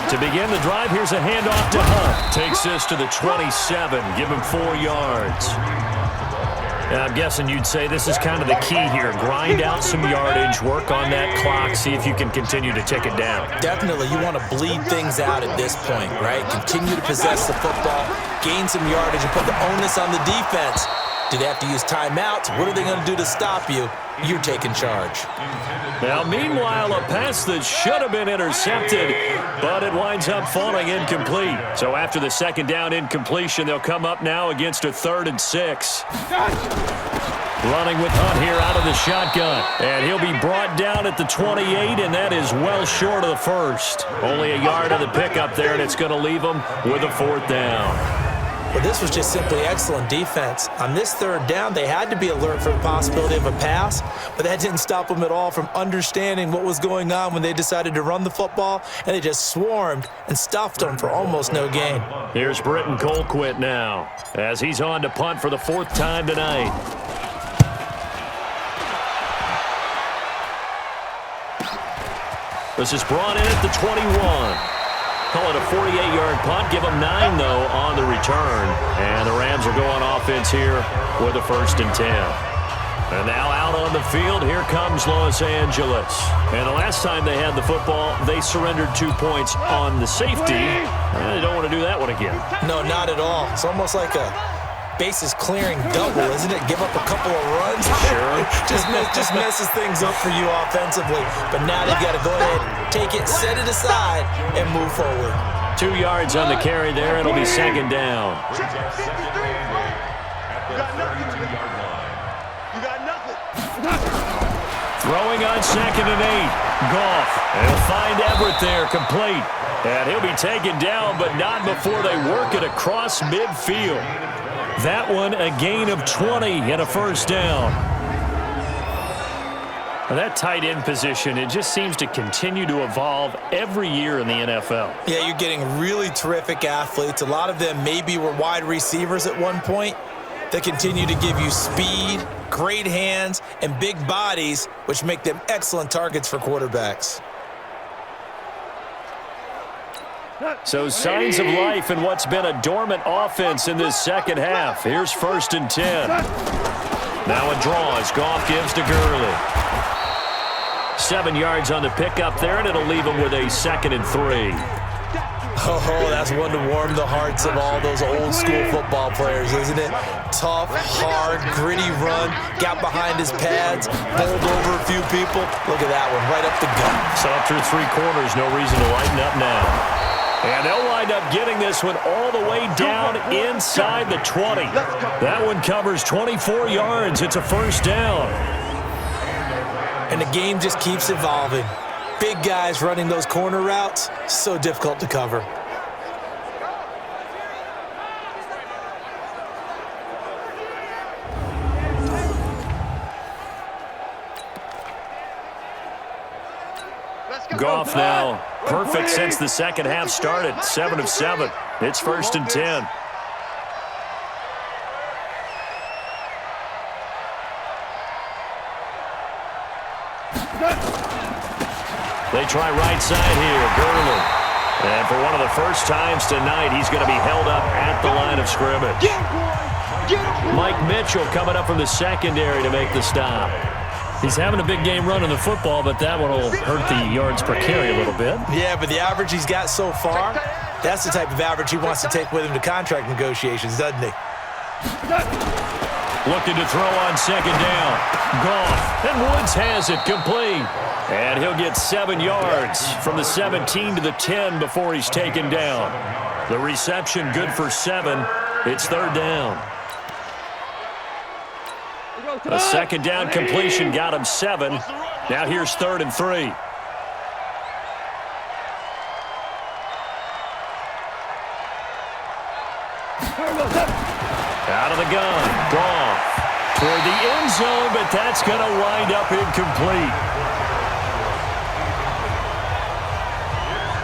To begin the drive, here's a handoff to Hunt. Takes this to the 27, give him 4 yards. And I'm guessing you'd say this is kind of the key here. Grind out some yardage, work on that clock, see if you can continue to tick it down. Definitely, you want to bleed things out at this point, right? Continue to possess the football, gain some yardage, and put the onus on the defense. Do they have to use timeouts? What are they going to do to stop you? You're taking charge. Now, meanwhile, a pass that should have been intercepted, but it winds up falling incomplete. So after the 2nd down incompletion, they'll come up now against a 3rd and 6. Running with Hunt here out of the shotgun. And he'll be brought down at the 28, and that is well short of the 1st. Only a yard of the pickup there, and it's going to leave them with a 4th down. Well, this was just simply excellent defense. On this 3rd down, they had to be alert for the possibility of a pass, but that didn't stop them at all from understanding what was going on when they decided to run the football, and they just swarmed and stuffed them for almost no gain. Here's Britton Colquitt now, as he's on to punt for the 4th time tonight. This is brought in at the 21. Call it a 48-yard punt. Give them 9, though, on the return. And the Rams are going offense here with a 1st and 10. And now out on the field, here comes Los Angeles. And the last time they had the football, they surrendered 2 points on the safety. And they don't want to do that one again. No, not at all. It's almost like a bases clearing double, isn't it? Give up a couple of runs. Sure. just messes things up for you offensively. But now you got to go ahead, take it, set it aside, and move forward. 2 yards on the carry there. It'll be second down. You got nothing. You got nothing. Throwing on 2nd and 8. Goff. He'll find Everett there, complete. And he'll be taken down, but not before they work it across midfield. That one a gain of 20 and a first down. Well, that tight end position, it just seems to continue to evolve every year in the NFL. Yeah, you're getting really terrific athletes. A lot of them maybe were wide receivers at one point. They continue to give you speed, great hands, and big bodies, which make them excellent targets for quarterbacks. So signs of life in what's been a dormant offense in this second half. Here's 1st and 10. Now a draw as Goff gives to Gurley. 7 yards on the pickup there, and it'll leave him with a 2nd and 3. Oh, that's one to warm the hearts of all those old school football players, isn't it? Tough, hard, gritty run, got behind his pads, bowled over a few people. Look at that one, right up the gut. So up through 3 quarters, no reason to lighten up now. And they'll wind up getting this one all the way down inside the 20. That one covers 24 yards. It's a first down. And the game just keeps evolving. Big guys running those corner routes, so difficult to cover. Goff now perfect since the second half started. 7 of 7. It's 1st and 10. They try right side here. Gurley. And for one of the first times tonight, he's going to be held up at the line of scrimmage. Mike Mitchell coming up from the secondary to make the stop. He's having a big game running the football, but that one will hurt the yards per carry a little bit. Yeah, but the average he's got so far, that's the type of average he wants to take with him to contract negotiations, doesn't he? Looking to throw on 2nd down. Goff. And Woods has it complete. And he'll get 7 yards from the 17 to the 10 before he's taken down. The reception good for 7. It's 3rd down. A 2nd down completion got him 7. Now here's 3rd and 3. Out of the gun. Goff toward the end zone, but that's going to wind up incomplete.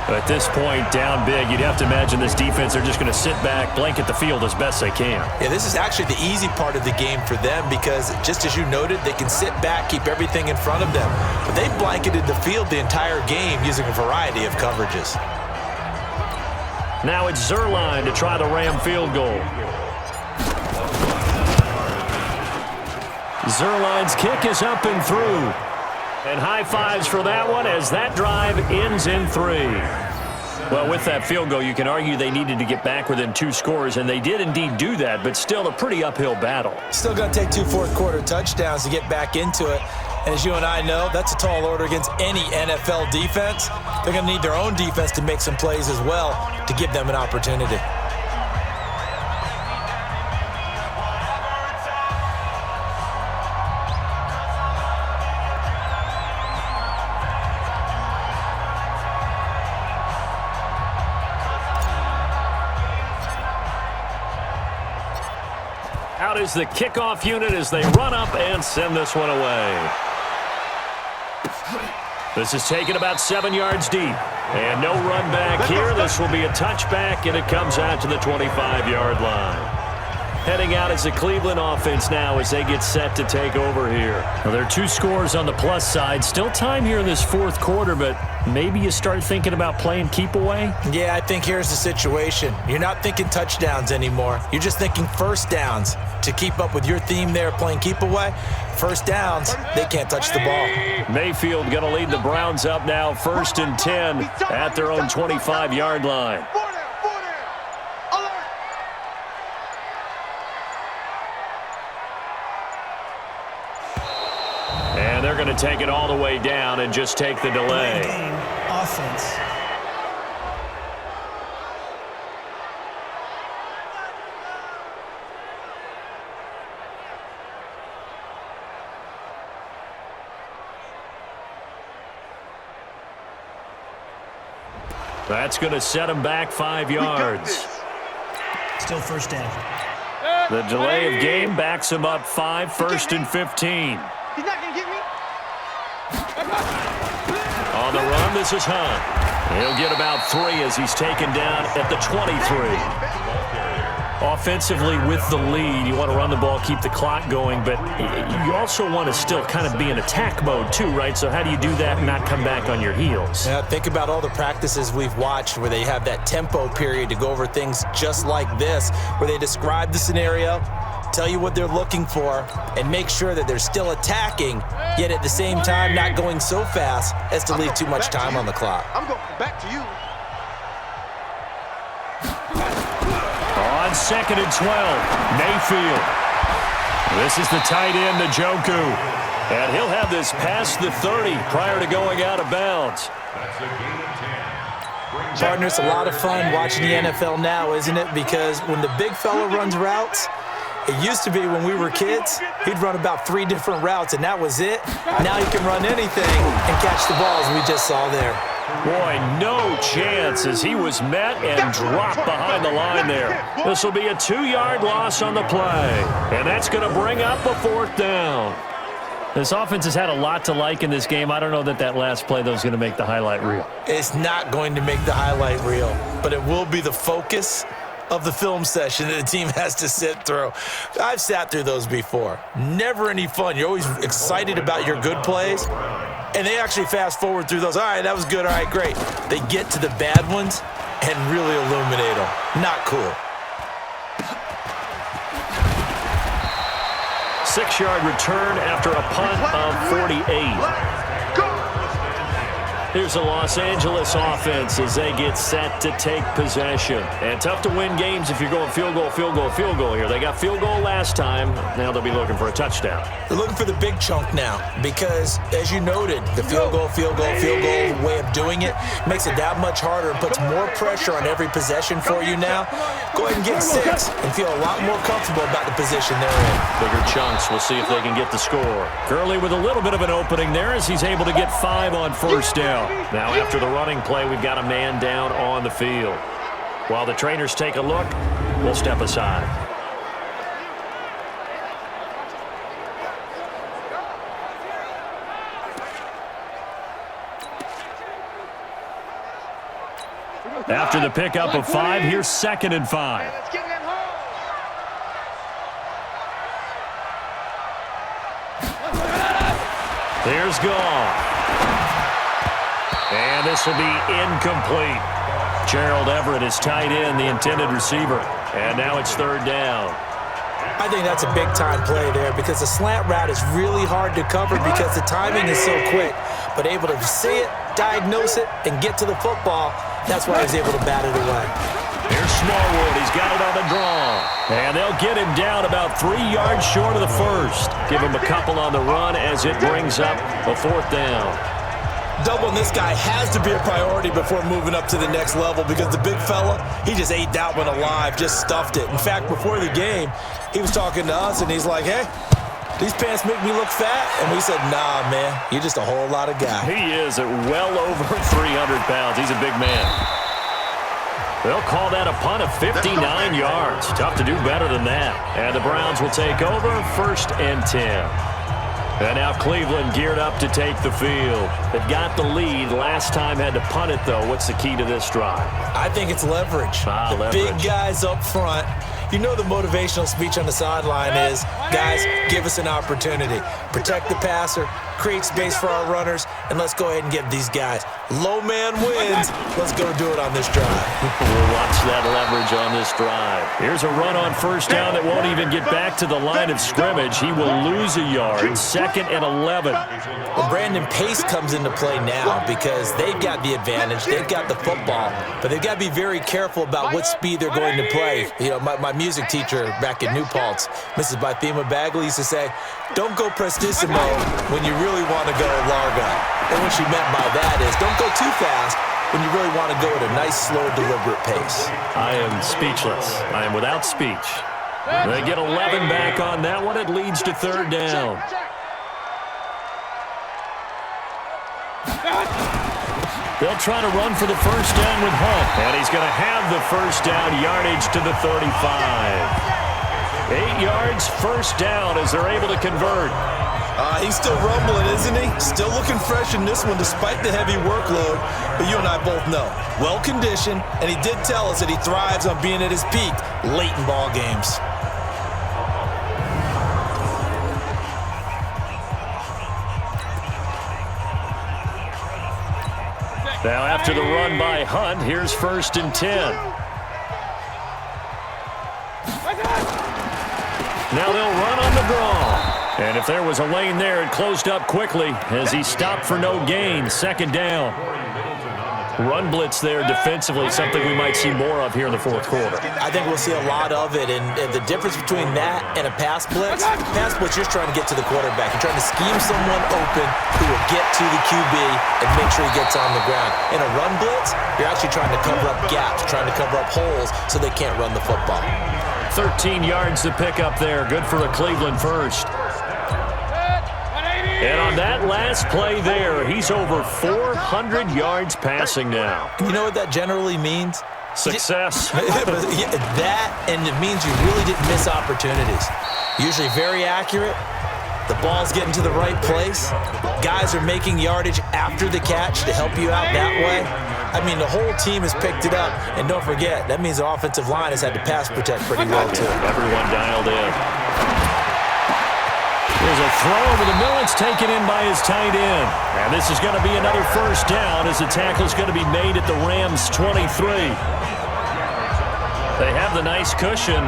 At this point, down big, you'd have to imagine this defense, they're just going to sit back, blanket the field as best they can. Yeah, this is actually the easy part of the game for them because, just as you noted, they can sit back, keep everything in front of them. But they blanketed the field the entire game using a variety of coverages. Now it's Zerline to try the Ram field goal. Zerline's kick is up and through. And high fives for that one as that drive ends in 3. Well, with that field goal, you can argue they needed to get back within 2 scores, and they did indeed do that, but still a pretty uphill battle. Still going to take 2 fourth-quarter touchdowns to get back into it. And as you and I know, that's a tall order against any NFL defense. They're going to need their own defense to make some plays as well to give them an opportunity. Out is the kickoff unit as they run up and send this one away. This is taken about 7 yards deep. And no run back here. This will be a touchback, and it comes out to the 25-yard line. Heading out is the Cleveland offense now as they get set to take over here. Well, there are 2 scores on the plus side. Still time here in this 4th quarter, but maybe you start thinking about playing keep away? Yeah, I think here's the situation. You're not thinking touchdowns anymore. You're just thinking first downs. To keep up with your theme there, playing keep away, first downs, they can't touch the ball. Mayfield going to lead the Browns up now, 1st and 10 at their own 25-yard line. they're going to take it all the way down and just take the delay. Offense. That's going to set him back 5 yards. Still first down. The delay of game backs him up 5, 1st and 15. He's not going to get me. On the run, this is Hunt. He'll get about 3 as he's taken down at the 23. Offensively with the lead, you want to run the ball, keep the clock going, but you also want to still kind of be in attack mode too, right? So how do you do that and not come back on your heels? Yeah, think about all the practices we've watched where they have that tempo period to go over things just like this, where they describe the scenario, tell you what they're looking for, and make sure that they're still attacking, yet at the same time not going so fast as to leave too much time on the clock. I'm going back to you. On 2nd and 12, Mayfield. This is the tight end, Njoku. And he'll have this past the 30 prior to going out of bounds. Partner, it's a lot of fun watching the NFL now, isn't it? Because when the big fella runs routes, it used to be when we were kids, he'd run about 3 different routes, and that was it. Now he can run anything and catch the balls we just saw there. Boy, no chance as he was met and dropped behind the line there. This will be a 2-yard loss on the play, and that's going to bring up a 4th down. This offense has had a lot to like in this game. I don't know that last play, though, is going to make the highlight reel. It's not going to make the highlight reel, but it will be the focus of the film session that the team has to sit through. I've sat through those before. Never any fun. You're always excited about your good plays, and they actually fast forward through those. All right, that was good. All right, great. They get to the bad ones and really illuminate them. Not cool. 6-yard return after a punt of 48. Here's the Los Angeles offense as they get set to take possession. And tough to win games if you're going field goal, field goal, field goal here. They got field goal last time. Now they'll be looking for a touchdown. They're looking for the big chunk now because, as you noted, the field goal way of doing it makes it that much harder and puts more pressure on every possession for you now. Go ahead and get 6 and feel a lot more comfortable about the position they're in. Bigger chunks. We'll see if they can get the score. Gurley with a little bit of an opening there as he's able to get 5 on 1st down. Now after the running play, we've got a man down on the field. While the trainers take a look, we'll step aside. After the pickup of 5, here's 2nd and 5. Here's Goff. And this will be incomplete. Gerald Everett is tight end, the intended receiver. And now it's 3rd down. I think that's a big-time play there because the slant route is really hard to cover because the timing is so quick. But able to see it, diagnose it, and get to the football, that's why he's able to bat it away. Here's Smallwood. He's got it on the draw. And they'll get him down about 3 yards short of the 1st. Give him a couple on the run as it brings up a 4th down. Doubling this guy has to be a priority before moving up to the next level because the big fella, he just ate that one alive, just stuffed it. In fact, before the game, he was talking to us, and he's like, hey, these pants make me look fat. And we said, nah, man, you're just a whole lot of guy. He is at well over 300 pounds. He's a big man. They'll call that a punt of 59 yards. Tough to do better than that. And the Browns will take over 1st and 10. And now Cleveland geared up to take the field. They've got the lead. Last time had to punt it, though. What's the key to this drive? I think it's leverage. The big guys up front. You know the motivational speech on the sideline is, guys, give us an opportunity. Protect the passer, create space for our runners, and let's go ahead and give these guys. Low man wins. Let's go do it on this drive. We'll watch that leverage yards on this drive. Here's a run on first down that won't even get back to the line of scrimmage. He will lose a yard. 2nd and 11. Well, Brandon, pace comes into play now because they've got the advantage. They've got the football, but they've got to be very careful about what speed they're going to play. You know, my music teacher back in New Paltz, Mrs. Bythema Bagley, used to say, don't go prestissimo when you really want to go largo. And what she meant by that is don't go too fast when you really want to go at a nice, slow, deliberate pace. I am speechless. I am without speech. They get 11 back on that one. It leads to 3rd down. They'll try to run for the first down with Hunt, and he's going to have the first down yardage to the 35. 8 yards, first down as they're able to convert. He's still rumbling, isn't he? Still looking fresh in this one despite the heavy workload. But you and I both know, well-conditioned, and he did tell us that he thrives on being at his peak late in ball games. Now after the run by Hunt, here's 1st and 10. Now they'll run on the draw. And if there was a lane there, it closed up quickly as he stopped for no gain. 2nd down. Run blitz there defensively, something we might see more of here in the 4th quarter. I think we'll see a lot of it, and the difference between that and a pass blitz, you're just trying to get to the quarterback. You're trying to scheme someone open who will get to the QB and make sure he gets on the ground. In a run blitz, you're actually trying to cover up gaps, trying to cover up holes so they can't run the football. 13 yards to pick up there. Good for a Cleveland first. And on that last play there, he's over 400 yards passing now. You know what that generally means? Success. That, and it means you really didn't miss opportunities. Usually very accurate. The ball's getting to the right place. Guys are making yardage after the catch to help you out that way. I mean, the whole team has picked it up. And don't forget, that means the offensive line has had to pass protect pretty well, too. Everyone dialed in. There's a throw over the middle. It's taken in by his tight end. And this is going to be another first down as the tackle is going to be made at the Rams' 23. They have the nice cushion.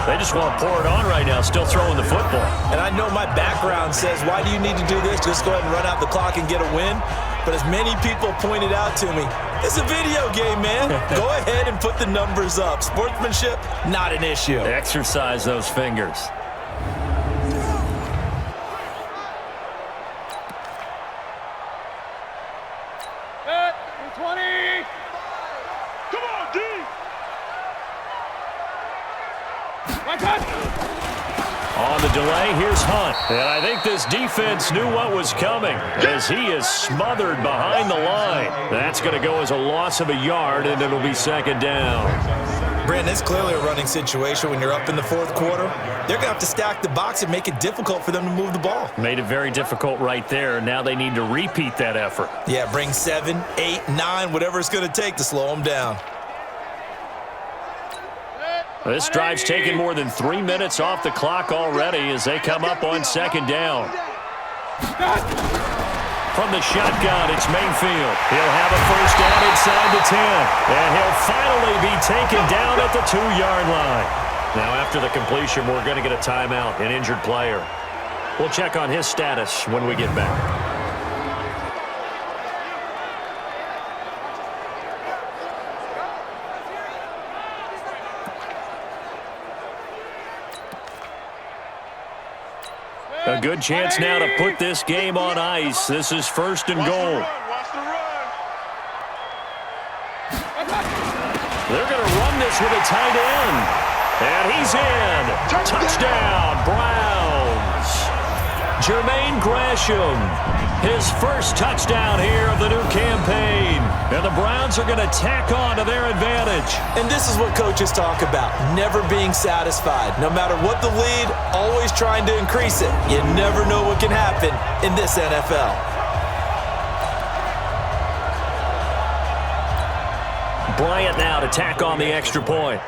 They just want to pour it on right now, still throwing the football. And I know my background says, why do you need to do this? Just go ahead and run out the clock and get a win. But as many people pointed out to me, it's a video game, man. Go ahead and put the numbers up. Sportsmanship, not an issue. Exercise those fingers. On the delay, here's Hunt. And I think this defense knew what was coming as he is smothered behind the line. That's going to go as a loss of a yard, and it'll be 2nd down. Brandon, it's clearly a running situation when you're up in the 4th quarter. They're going to have to stack the box and make it difficult for them to move the ball. Made it very difficult right there. Now they need to repeat that effort. Yeah, bring 7, 8, 9, whatever it's going to take to slow them down. This drive's taken more than 3 minutes off the clock already as they come up on 2nd down. From the shotgun, it's Mayfield. He'll have a first down inside the 10. And he'll finally be taken down at the 2-yard line. Now, after the completion, we're going to get a timeout, an injured player. We'll check on his status when we get back. A good chance now to put this game on ice. This is 1st and goal. They're going to run this with a tight end. And he's in. Touchdown, Browns. Jermaine Gresham, his first touchdown here of the new campaign. And the Browns are going to tack on to their advantage. And this is what coaches talk about, never being satisfied. No matter what the lead, always trying to increase it. You never know what can happen in this NFL. Bryant now to tack on the extra point.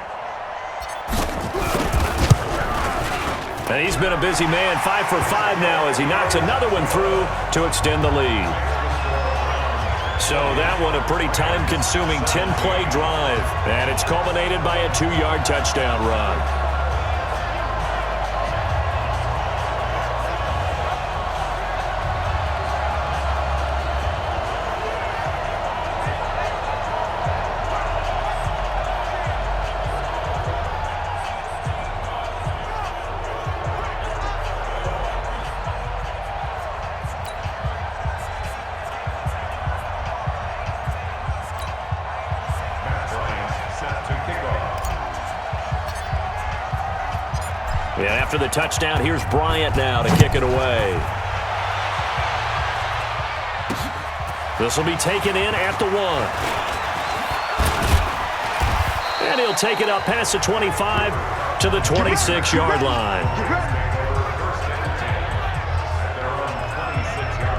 And he's been a busy man, 5 for 5 now as he knocks another one through to extend the lead. So that one a pretty time-consuming 10-play drive. And it's culminated by a 2-yard touchdown run. And after the touchdown, here's Bryant now to kick it away. This will be taken in at the 1. And he'll take it up past the 25 to the 26-yard line.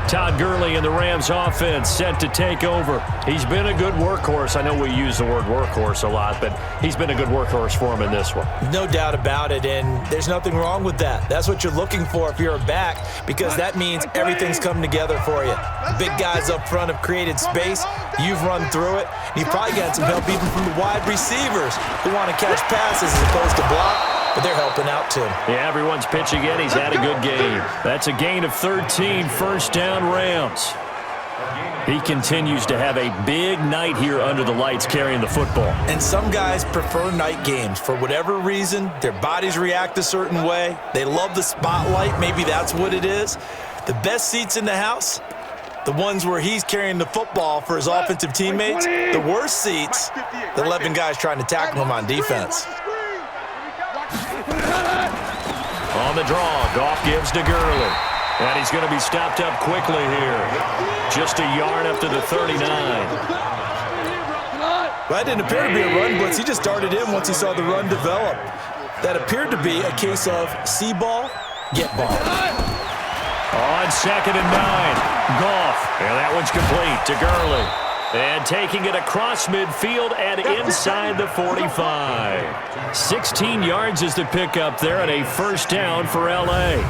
Todd Gurley and the Rams offense set to take over. He's been a good workhorse. I know we use the word workhorse a lot, but he's been a good workhorse for him in this one. No doubt about it, and there's nothing wrong with that. That's what you're looking for if you're a back, because that means everything's come together for you. The big guys up front have created space. You've run through it. And you've probably got some help even from the wide receivers who want to catch passes as opposed to block. But they're helping out, too. Yeah, everyone's pitching in. He's had a good game. That's a gain of 13, first down Rams. He continues to have a big night here under the lights carrying the football. And some guys prefer night games. For whatever reason, their bodies react a certain way. They love the spotlight. Maybe that's what it is. The best seats in the house, the ones where he's carrying the football for his offensive teammates. The worst seats, the 11 guys trying to tackle him on defense. On the draw, Goff gives to Gurley. And he's going to be stopped up quickly here. Just a yard up to the 39. That didn't appear to be a run blitz. He just darted in once he saw the run develop. That appeared to be a case of see ball, get ball. On 2nd and 9, Goff. And that one's complete to Gurley. And taking it across midfield and inside the 45. 16 yards is the pickup there and a first down for L.A.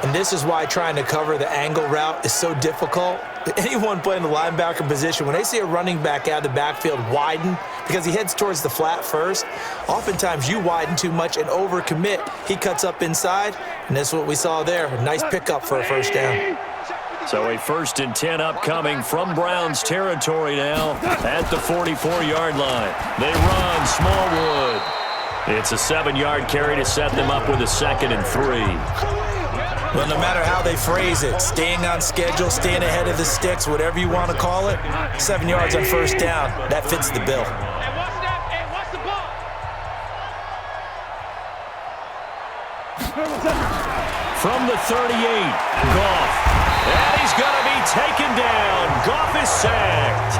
And this is why trying to cover the angle route is so difficult. Anyone playing the linebacker position, when they see a running back out of the backfield widen because he heads towards the flat first, oftentimes you widen too much and overcommit. He cuts up inside, and this is what we saw there. A nice pickup for a first down. So a 1st and 10 upcoming from Browns territory now at the 44-yard line. They run Smallwood. It's a 7-yard carry to set them up with a 2nd and 3. Well, no matter how they phrase it, staying on schedule, staying ahead of the sticks, whatever you want to call it, 7 yards on first down, that fits the bill. From the 38, Goff. And he's going to be taken down. Goff is sacked.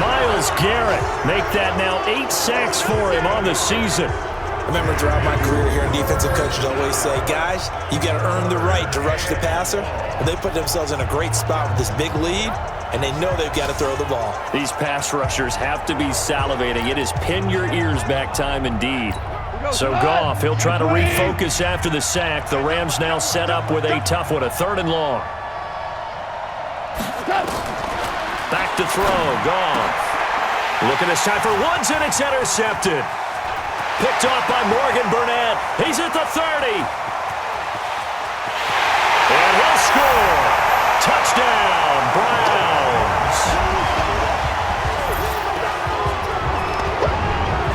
Myles Garrett make that now 8 sacks for him on the season. I remember throughout my career here in defensive coaches always say, guys, you got to earn the right to rush the passer. Well, they put themselves in a great spot with this big lead, and they know they've got to throw the ball. These pass rushers have to be salivating. It is pin your ears back time indeed. So Goff, he'll try to refocus after the sack. The Rams now set up with a tough one, a 3rd and long. Back to throw, Goff. Looking this time for Woods, and it's intercepted. Picked off by Morgan Burnett. He's at the 30. And he'll score. Touchdown, Browns.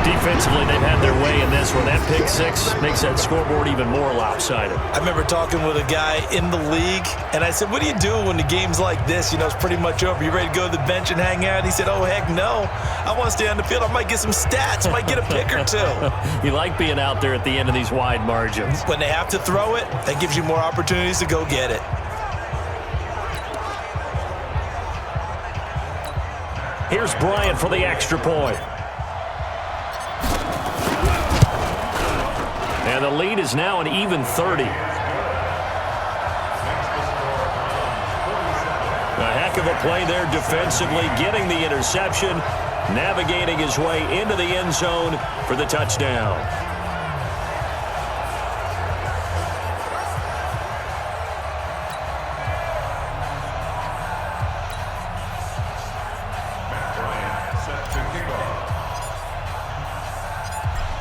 Defensively, they've had their way in this one. That pick 6 makes that scoreboard even more lopsided. I remember talking with a guy in the league, and I said, what do you do when the game's like this? You know, it's pretty much over. You ready to go to the bench and hang out? He said, oh, heck no. I want to stay on the field. I might get some stats. I might get a pick or 2. You like being out there at the end of these wide margins. When they have to throw it, that gives you more opportunities to go get it. Here's Bryant for the extra point. And the lead is now an even 30. A heck of a play there defensively, getting the interception, navigating his way into the end zone for the touchdown.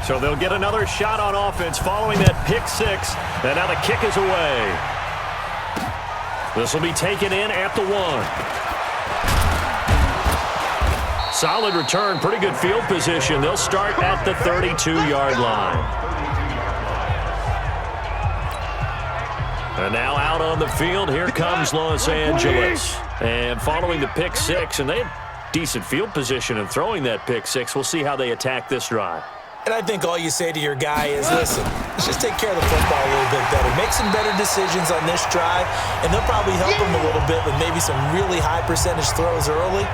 So they'll get another shot on offense following that pick six. And now the kick is away. This will be taken in at the 1. Solid return, pretty good field position. They'll start at the 32-yard line. And now out on the field, here comes Los Angeles. And following the pick six, and they had decent field position in throwing that pick six. We'll see how they attack this drive. And I think all you say to your guy is, listen, let's just take care of the football a little bit better. Make some better decisions on this drive, and they'll probably help him a little bit with maybe some really high percentage throws early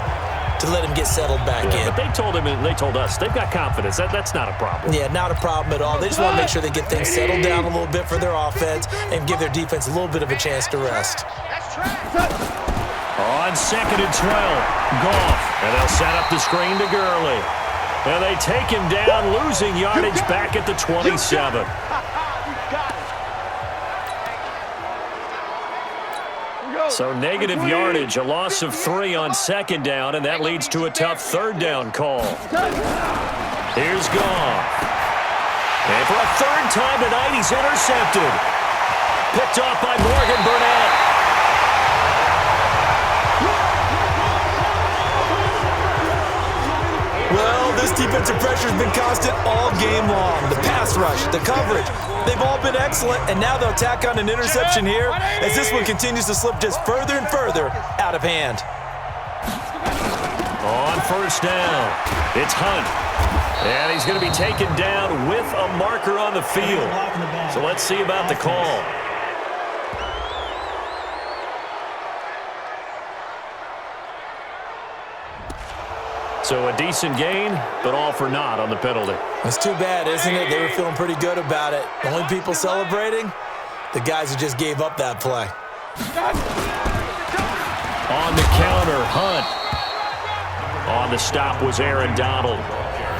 to let him get settled back in. But they told him and they told us they've got confidence. That's not a problem. Yeah, not a problem at all. They just want to make sure they get things settled down a little bit for their offense and give their defense a little bit of a chance to rest. On 2nd and 12, Goff. And they'll set up the screen to Gurley. And they take him down, losing yardage back at the 27. So negative yardage, a loss of 3 on 2nd down, and that leads to a tough 3rd down call. Here's Goff. And for a 3rd time tonight, he's intercepted. Picked off by Morgan Burnett. Well, this defensive pressure has been constant all game long. The pass rush, the coverage, they've all been excellent, and now they'll tack on an interception here as this one continues to slip just further and further out of hand. On 1st down, it's Hunt. And he's going to be taken down with a marker on the field. So let's see about the call. So a decent gain, but all for naught on the penalty. It's too bad, isn't it? They were feeling pretty good about it. The only people celebrating, the guys who just gave up that play. On the counter, Hunt. On the stop was Aaron Donald.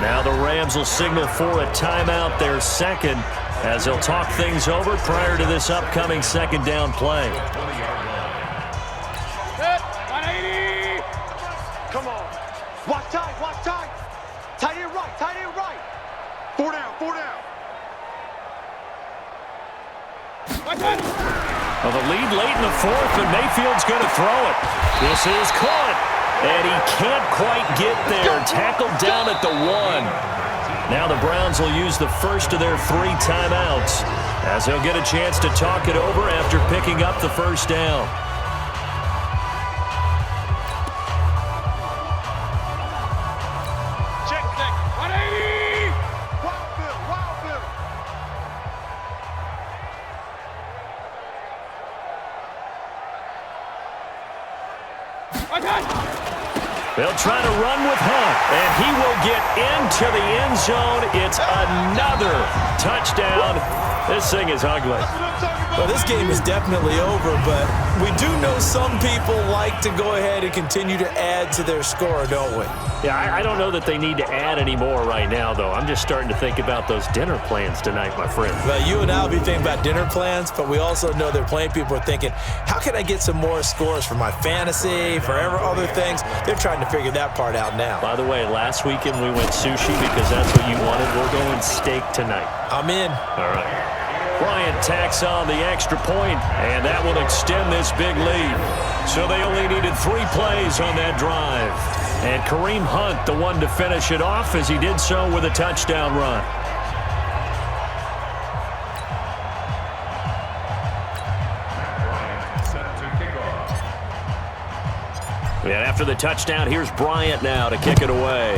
Now the Rams will signal for a timeout, their 2nd, as they'll talk things over prior to this upcoming 2nd down play. Come on. Watch tight, watch tight. Tight end right, tight end right. 4 down, 4 down. Well, the lead late in the 4th, and Mayfield's going to throw it. This is caught, and he can't quite get there. Tackled down at the 1. Now the Browns will use the first of their 3 timeouts as they'll get a chance to talk it over after picking up the 1st down. They'll try to run with Hunt, and he will get into the end zone. It's another touchdown. This thing is ugly. Well, this game is definitely over, but we do know some people like to go ahead and continue to add to their score, don't we? Yeah, I don't know that they need to add any more right now, though. I'm just starting to think about those dinner plans tonight, my friend. Well, you and I will be thinking about dinner plans, but we also know that plenty of people are thinking, how can I get some more scores for my fantasy, for other things? They're trying to figure that part out now. By the way, last weekend we went sushi because that's what you wanted. We're going steak tonight. I'm in. All right. Bryant tacks on the extra point, and that will extend this big lead. So they only needed 3 plays on that drive. And Kareem Hunt, the one to finish it off, as he did so with a touchdown run. And after the touchdown, here's Bryant now to kick it away.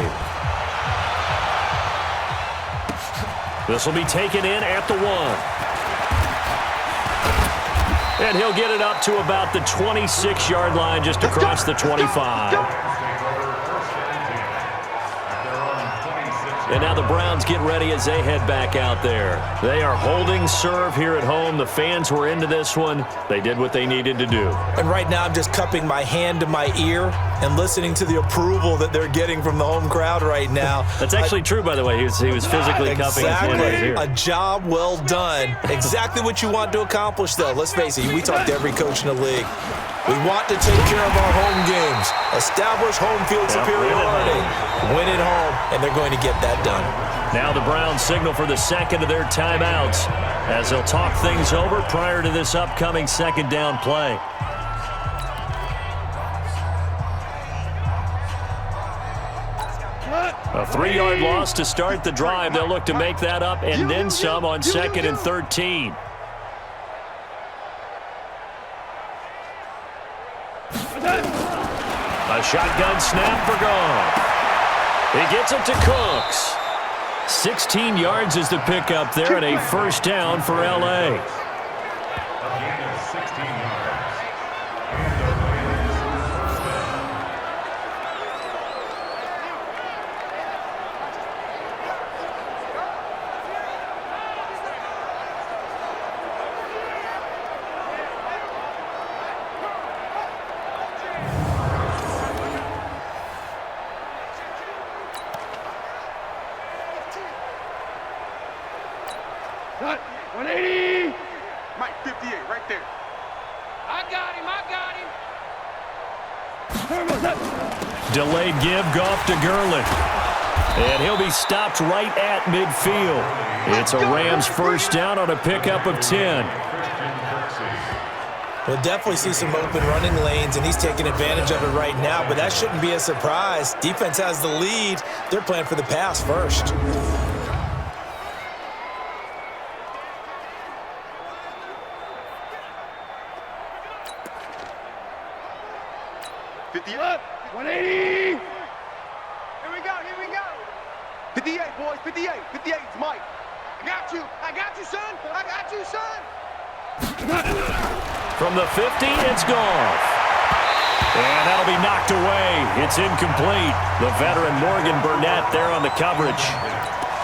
This will be taken in at the 1. And he'll get it up to about the 26-yard line, just across the 25. And now the Browns get ready as they head back out there. They are holding serve here at home. The fans were into this one. They did what they needed to do. And right now I'm just cupping my hand to my ear and listening to the approval that they're getting from the home crowd right now. That's actually true, by the way. He was physically cupping his hand right here. A job well done. Exactly what you want to accomplish, though. Let's face it, we talk to every coach in the league. We want to take care of our home games, establish home field superiority, win at home, and they're going to get that done. Now the Browns signal for the second of their timeouts as they'll talk things over prior to this upcoming second down play. A 3-yard loss to start the drive. They'll look to make that up and then some on 2nd and 13. A shotgun snap for Goff. He gets it to Cooks. 16 yards is the pickup there and a first down for L.A. Cut. 180. Mike, 58, right there. I got him. Delayed give, Goff to Gurley. And he'll be stopped right at midfield. It's a Rams first down on a pickup of 10. We'll definitely see some open running lanes, and he's taking advantage of it right now, but that shouldn't be a surprise. Defense has the lead. They're playing for the pass first. Up, 180. Here we go. 58, boys, 58. 58 is Mike. I got you, son. From the 50, it's Goff. And that'll be knocked away. It's incomplete. The veteran Morgan Burnett there on the coverage.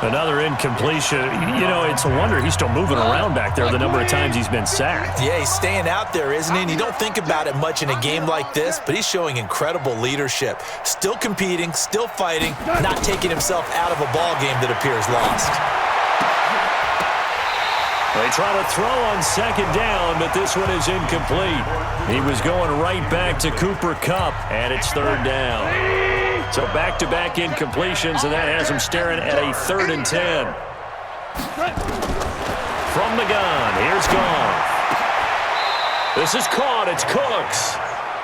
Another incompletion. You know, it's a wonder he's still moving around back there the number of times he's been sacked. Yeah, he's staying out there, isn't he? And you don't think about it much in a game like this, but he's showing incredible leadership. Still competing, still fighting, not taking himself out of a ball game that appears lost. They try to throw on second down, but this one is incomplete. He was going right back to Cooper Kupp, and it's third down. So back-to-back incompletions, and that has him staring at a 3rd and 10. From the gun, here's Goff. This is caught. It's Cooks.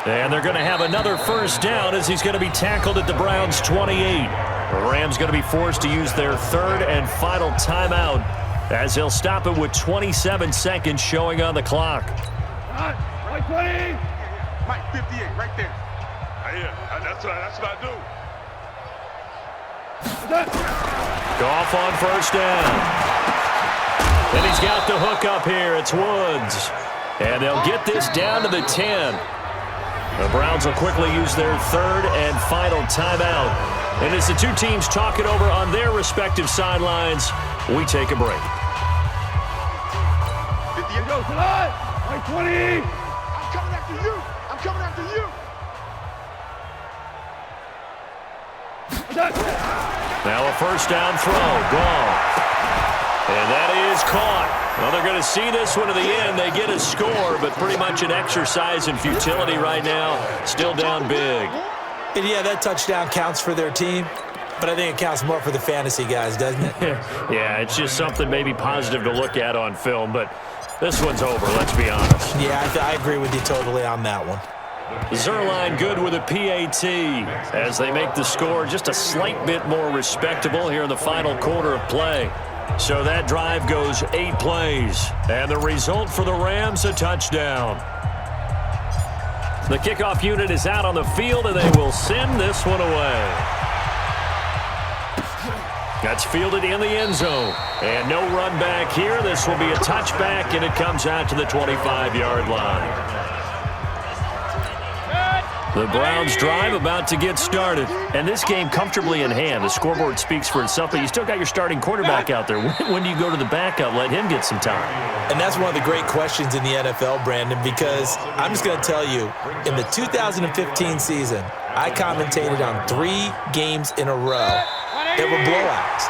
And they're going to have another first down as he's going to be tackled at the Browns' 28. The Rams going to be forced to use their 3rd and final timeout as they'll stop it with 27 seconds showing on the clock. Right 20. Mike, 58, right there. That's what I do. Goff on first down. And he's got the hook up here. It's Woods. And they'll get this down to the 10. The Browns will quickly use their 3rd and final timeout. And as the two teams talk it over on their respective sidelines, we take a break. 50 goes tonight. Right 20. I'm coming after you. Now a first down throw. Goff. And that is caught. Well, they're going to see this one to the end. They get a score, but pretty much an exercise in futility right now. Still down big. And yeah, that touchdown counts for their team, but I think it counts more for the fantasy guys, doesn't it? Yeah, it's just something maybe positive to look at on film, but this one's over, let's be honest. Yeah, I agree with you totally on that one. Zerline good with a PAT as they make the score just a slight bit more respectable here in the final quarter of play. So that drive goes 8 plays, and the result for the Rams, a touchdown. The kickoff unit is out on the field, and they will send this one away. That's fielded in the end zone. And no run back here. This will be a touchback, and it comes out to the 25-yard line. The Browns drive about to get started. And this game comfortably in hand. The scoreboard speaks for itself, but you still got your starting quarterback out there. When do you go to the backup? Let him get some time. And that's one of the great questions in the NFL, Brandon, because I'm just going to tell you, in the 2015 season, I commentated on 3 games in a row that were blowouts.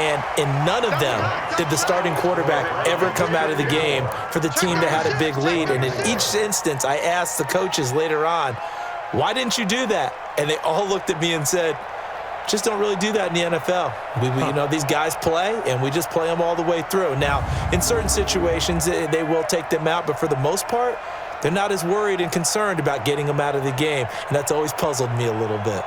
And in none of them did the starting quarterback ever come out of the game for the team that had a big lead. And in each instance, I asked the coaches later on, why didn't you do that? And they all looked at me and said, Just don't really do that in the NFL. These guys play, and we just play them all the way through. Now, in certain situations, they will take them out, but for the most part, they're not as worried and concerned about getting them out of the game, and that's always puzzled me a little bit.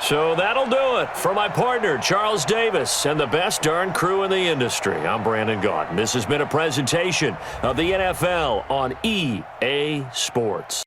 So that'll do it for my partner, Charles Davis, and the best darn crew in the industry. I'm Brandon Gaudin. This has been a presentation of the NFL on EA Sports.